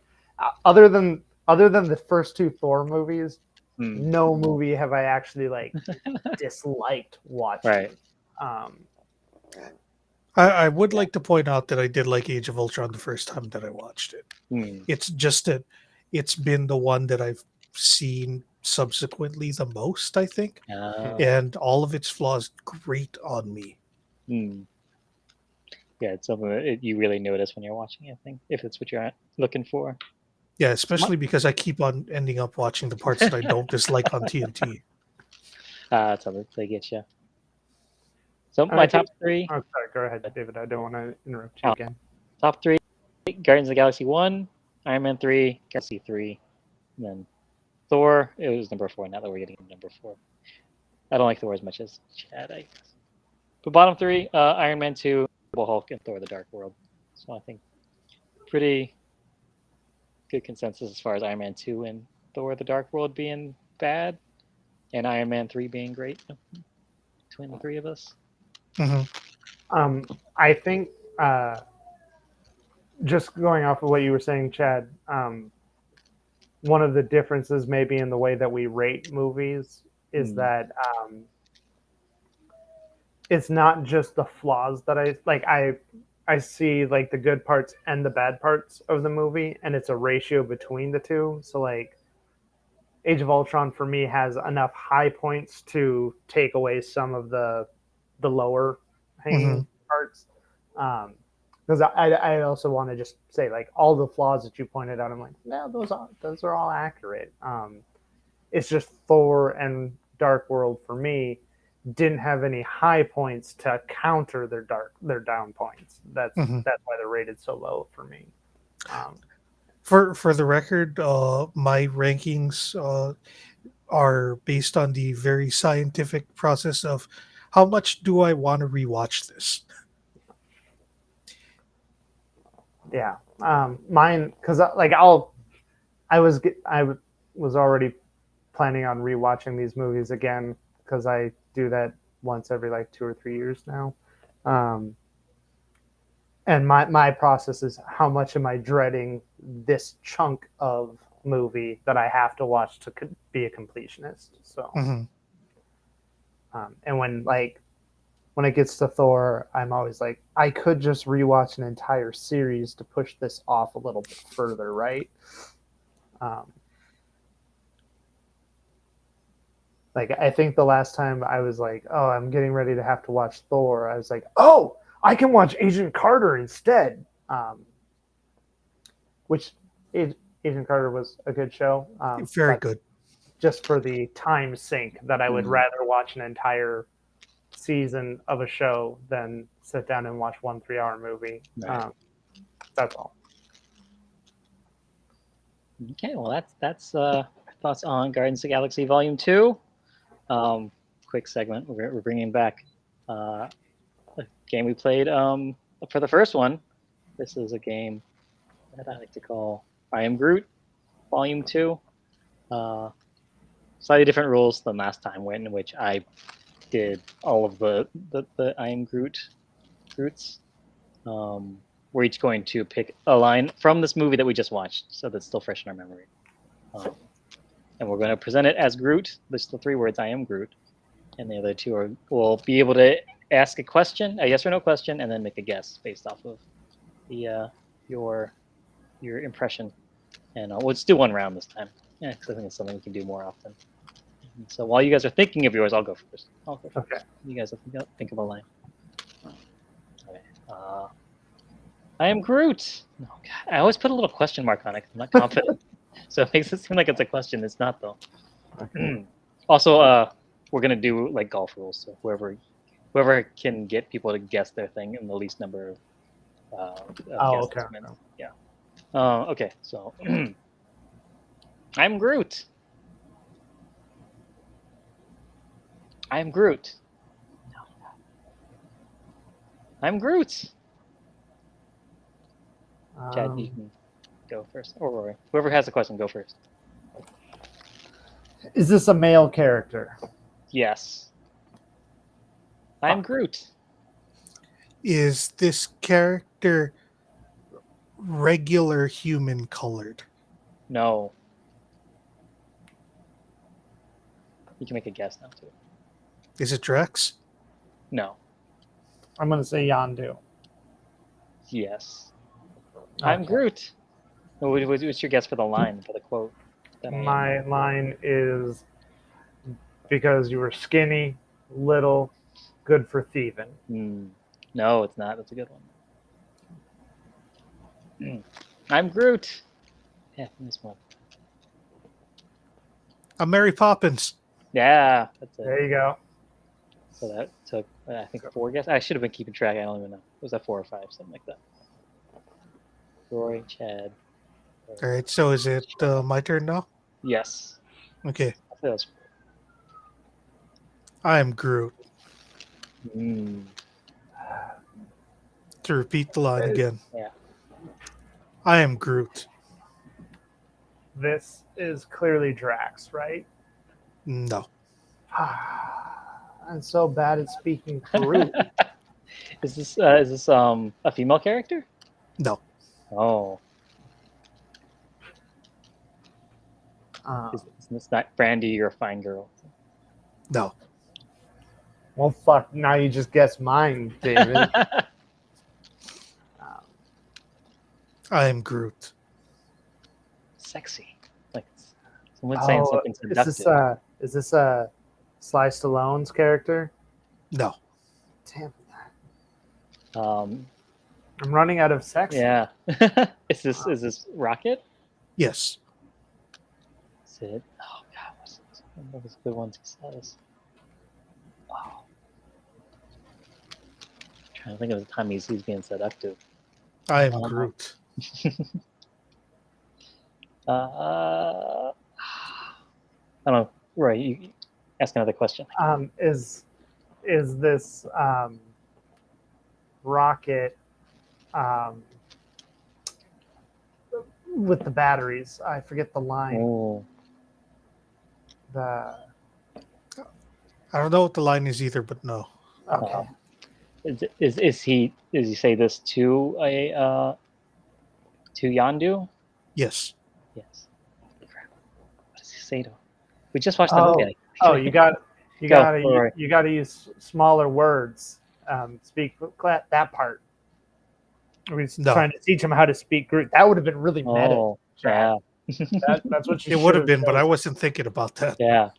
other than the first 2 Thor movies, no movie have I actually disliked watching. Right. I would like to point out that I did like Age of Ultron the first time that I watched it. It's just that it's been the one that I've seen subsequently the most, I think. And all of its flaws grate on me. Yeah, it's something that you really notice when you're watching, I think, if it's what you're looking for. Yeah, especially because I keep on ending up watching the parts that I don't dislike on TNT. That's how they get you. So my top 3. Oh, sorry, go ahead, David. I don't want to interrupt you again. Top 3: Guardians of the Galaxy 1, Iron Man 3, Galaxy 3, and then Thor. It was number 4. Now that we're getting number 4, I don't like Thor as much as Chad, I guess. But bottom 3: Iron Man 2, Hulk, and Thor: The Dark World. So I think pretty good consensus as far as Iron Man 2 and Thor: The Dark World being bad, and Iron Man 3 being great between the 3 of us. I think just going off of what you were saying, Chad, one of the differences maybe in the way that we rate movies is that it's not just the flaws that I see, like the good parts and the bad parts of the movie, and it's a ratio between the two. So like Age of Ultron for me has enough high points to take away some of the lower hanging parts. Because I also want to just say, like, all the flaws that you pointed out, I'm like, no, those are all accurate. It's just Thor and Dark World for me didn't have any high points to counter their down points. That's Mhm. why they're rated so low for me. For the record, my rankings are based on the very scientific process of how much do I want to rewatch this. Yeah, mine because I was already planning on rewatching these movies again because I do that once every like 2 or 3 years now. Um, and my process is how much am I dreading this chunk of movie that I have to watch to be a completionist. So, Mhm. and when it gets to Thor, I'm always like, I could just rewatch an entire series to push this off a little bit further, right? Um, like I think the last time I was like, oh, I'm getting ready to have to watch Thor, I was like, oh, I can watch Agent Carter instead. Which Agent Carter was a good show, Very but good. just for the time sink that I would Mm. rather watch an entire season of a show than sit down and watch 1 3 hour movie. Right. That's all. Okay, well that's our thoughts on Guardians of the Galaxy Volume 2. Quick segment. We're bringing back a game we played for the first one. This is a game that I like to call I Am Groot Volume 2. Slightly different rules than last time, in which I did all of the I Am Groots. We're each going to pick a line from this movie that we just watched, so that's still fresh in our memory. And we're going to present it as Groot. There's the 3 words, I am Groot. And the other 2 will be able to ask a question, a yes or no question, and then make a guess based off of the your impression. And we'll just do 1 round this time. Yeah, because I think it's something we can do more often. So while you guys are thinking of yours, I'll go first. Okay. You guys think of a line. Okay. I am Groot. Oh, God. I always put a little question mark on it because I'm not confident. So it makes it seem like it's a question. It's not, though. Okay. Also, we're going to do like golf rules. So whoever can get people to guess their thing in the least number of guesses Okay. wins. Yeah. Okay, so I'm Groot. I'm Groot. I'm Groot. Chad, you can go first. Or Rory. Whoever has the question, go first. Is this a male character? Yes. I'm Groot. Is this character regular human colored? No. You can make a guess now, too. Is it Drax? No. I'm going to say Yondu. Yes. I'm Okay. Groot. What's your guess for the line, for the quote? My line is because you were skinny, little, good for thieving. No, it's not. That's a good one. I'm Groot. Yeah, this one. I'm Mary Poppins. Yeah, that's it. There you go. So that took, I think, 4 guesses. I should have been keeping track. I don't even know. Was that 4 or 5? Something like that. Rory, Chad. All right, so is it my turn now? Yes. Okay. That was I am Groot. Mm, To repeat the line again. yeah. I am Groot. This is clearly Drax, right? No. I'm so bad at speaking Groot. Is this a female character? No. Oh, is this not Brandy? You're a fine girl. No. Well, fuck. Now you just guessed mine, David. I am Groot. Sexy, like someone saying something seductive. Is this Sly Stallone's character? No. Damn. Um, I'm running out of sex. yeah. Is this Rocket? Yes. Is it? Oh God, what's it? What was the good ones he says? Oh. Trying to think of the time he's being seductive. I am Groot. I don't know. Right, you ask another question. Is this rocket with the batteries? I forget the line. Oh, The I don't know what the line is either, but no. okay. is he? Does he say this to to Yandu? Yes. Yes. Crap. What does he say to him? We just watched the movie. Oh, you got you Go, got to Rory. you got to use smaller words. Speak that part. He's No. trying to teach him how to speak Groot. That would have been really meta. Oh, Chad. yeah. That's what It would have been, but I wasn't thinking about that. Yeah.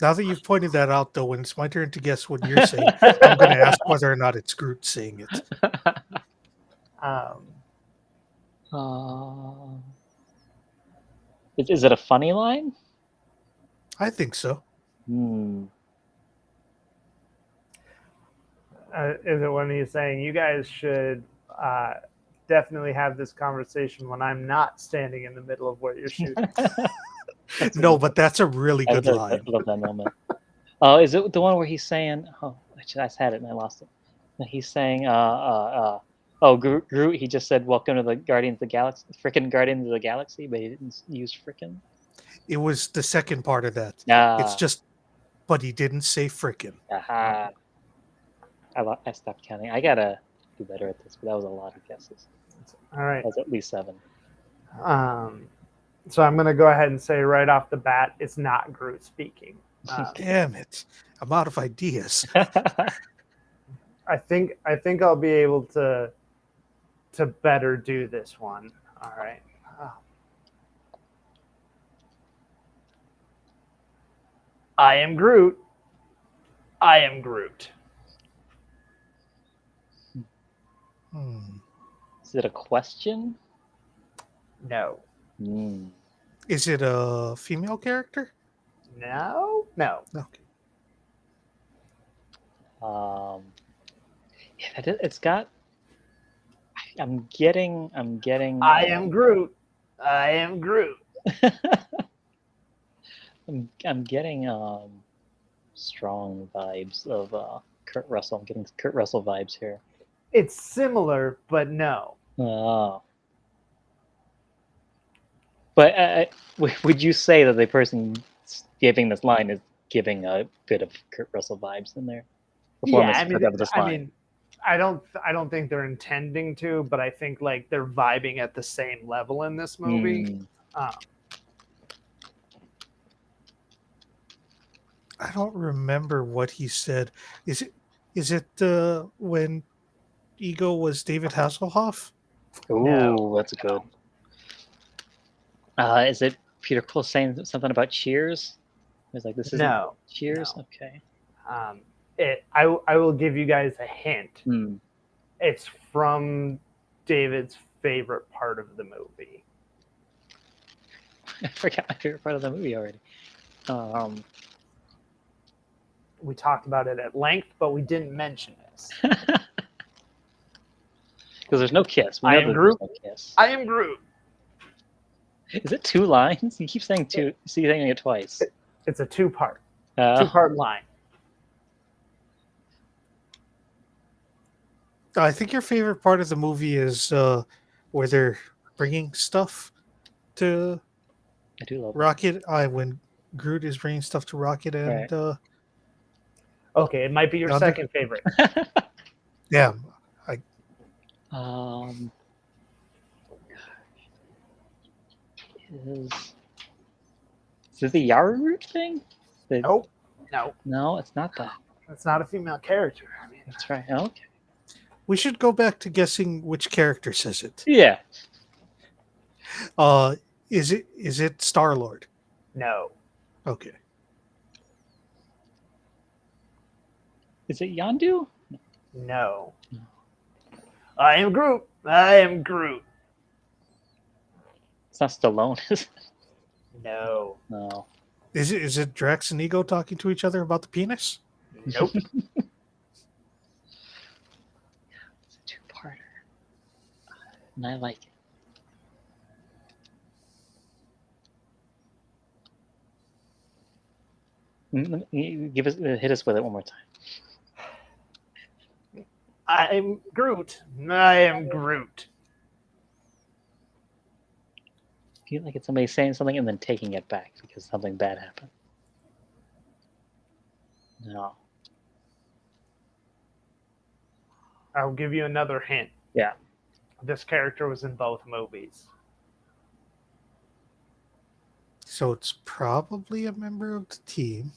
Now that you've pointed that out, though, when it's my turn to guess what you're saying, I'm going to ask whether or not it's Groot saying it. Is it a funny line? I think so. Is it when he's saying you guys should definitely have this conversation when I'm not standing in the middle of what you're shooting? No, but that's a really good line. I love that moment. Oh, is it the one where he's saying? Oh, I just had it and I lost it. He's saying, oh, Groot. He just said, "Welcome to the Guardians of the Galaxy." Frickin' Guardians of the Galaxy, but he didn't use frickin'. It was the second part of that. Ah. It's just, but he didn't say frickin'. Aha. I stopped counting. I gotta do better at this, but that was a lot of guesses. All right. That was at least 7. So I'm going to go ahead and say right off the bat, it's not Groot speaking. Damn it! I'm out of ideas. I think I'll be able to better do this one. All right. I am Groot. I am Groot. Is it a question? No. Is it a female character? No. Okay. Yeah, it's got. I'm getting. I am Groot. I am Groot. I'm getting strong vibes of Kurt Russell. I'm getting Kurt Russell vibes here. It's similar, but no. Oh. But would you say that the person giving this line is giving a bit of Kurt Russell vibes in there? Yeah, I mean, I don't think they're intending to, but I think like they're vibing at the same level in this movie. I don't remember what he said. Is it when Ego was David Hasselhoff? Ooh, No. That's good. Is it Peter Quill saying something about Cheers? It's like this is Cheers. No. Okay. I will give you guys a hint. It's from David's favorite part of the movie. I forgot my favorite part of the movie already. We talked about it at length, but we didn't mention this. Because there's no kiss. I am Groot. No kiss. I am Groot. Is it 2 lines? You keep saying 2. You see saying it twice. It's a two-part line. I think your favorite part of the movie is where they're bringing stuff to I do love Rocket. When Groot is bringing stuff to Rocket and Right. Okay, it might be your Yondu? second favorite. Yeah. Is it the Yarroot thing? Nope. No, it's not that. It's not a female character. I mean, That's right. Okay. We should go back to guessing which character says it. Yeah. Is it Star-Lord? no. Okay. Is it Yondu? No. I am Groot. I am Groot. It's not Stallone, is it? No. No. Is it Drax and Ego talking to each other about the penis? Nope. It's a two-parter. And I like it. Hit us with it one more time. I'm Groot. I am Groot. I feel like it's somebody saying something and then taking it back because something bad happened. No. I'll give you another hint. Yeah. This character was in both movies. So it's probably a member of the team.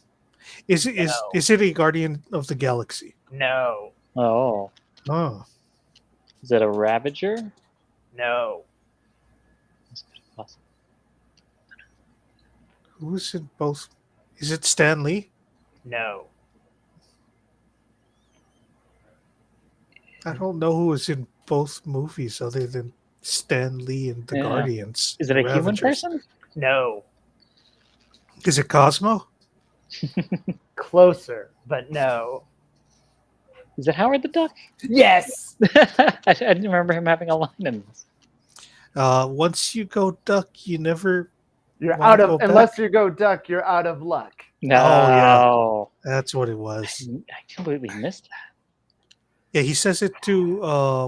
Is it No. is it a Guardian of the Galaxy? No. Oh. Oh, Is it a Ravager? No. That's possible. who's in both? Is it Stan Lee? No. I don't know who was in both movies other than Stan Lee and the Yeah. Guardians. Is it a the human Ravagers. person? No. Is it Cosmo? Closer, but no. Is it Howard the Duck? Yes. I didn't remember him having a line in this. Once you go duck, you never. You're Wanna out go of back? unless you go duck, you're out of luck. No. yeah. That's what it was. I completely missed that. Yeah, he says it to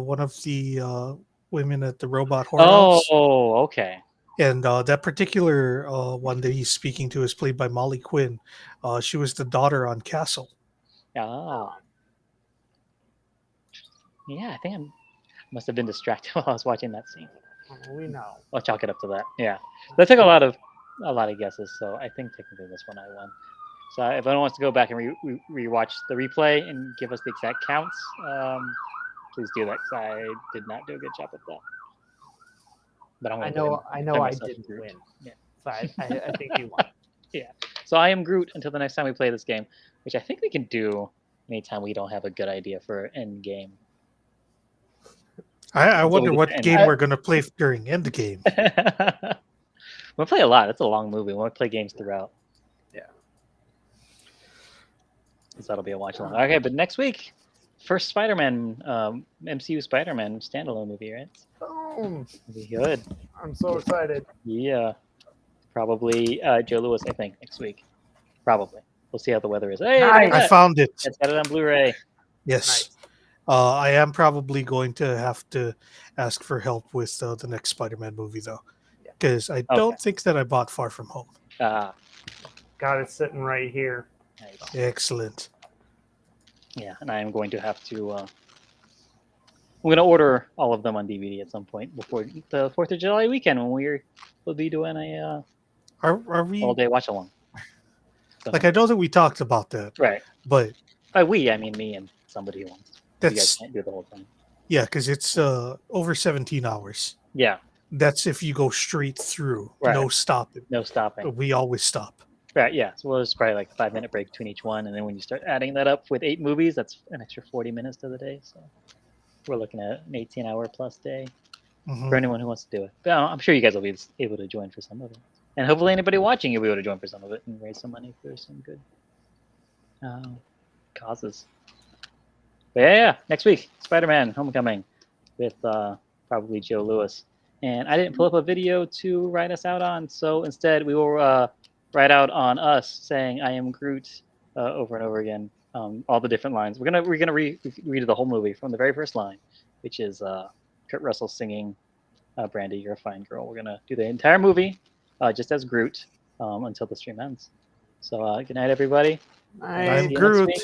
one of the women at the robot horror house. Oh, okay. And that particular one that he's speaking to is played by Molly Quinn. She was the daughter on Castle. Oh. Yeah, I think I must have been distracted while I was watching that scene. We know. I'll chalk it up to that. Yeah, that took a lot of guesses, so I think technically this one I won. So if anyone wants to go back and rewatch the replay and give us the exact counts, please do that because I did not do a good job with that. But I'm I gonna know. blame myself didn't for Groot. win. Yeah. So I think you won. So I am Groot until the next time we play this game, which I think we can do anytime we don't have a good idea for an end game. I wonder we what can- game we're going to play during Endgame. We'll play a lot. It's a long movie. We'll play games throughout. Yeah. So that'll be a watch along. Okay, but next week, first Spider-Man, MCU Spider-Man standalone movie, right? Boom. It'll be good. I'm so excited. Yeah. Probably Joe Lewis, I think, next week. Probably. We'll see how the weather is. Hey, look at Nice. I that. found it. It's got it on Blu-ray. Yes. I am probably going to have to ask for help with the next Spider-Man movie, though. Yeah. Because I don't think that I bought Far From Home. Got it sitting right here. Nice. Excellent. Yeah, and I am going to have to. I'm going to order all of them on DVD at some point before the 4th of July weekend when we'll be doing a Are we... all-day watch-along. Like, I know that we talked about that, Right. but By we, I mean me and somebody who wants. You guys that's... can't do the whole thing. Yeah, because it's over 17 hours. Yeah, That's if you go straight through. Right. No stopping. no stopping. We always stop. Right, yeah. So there's probably like a 5-minute break between each one, and then when you start adding that up with 8 movies, that's an extra 40 minutes to the day. So we're looking at an 18-hour plus day Mhm. for anyone who wants to do it. But I'm sure you guys will be able to join for some of it, and hopefully anybody watching you'll be able to join for some of it and raise some money for some good causes. But yeah, next week, Spider-Man: Homecoming with probably Joe Lewis. And I didn't pull up a video to write us out on, so instead we will write out on us saying "I am Groot" over and over again, all the different lines. We're gonna read the whole movie from the very first line, which is Kurt Russell singing "Brandy, you're a fine girl." We're gonna do the entire movie just as Groot until the stream ends. So good night, everybody. Nice. See you next Groot. week.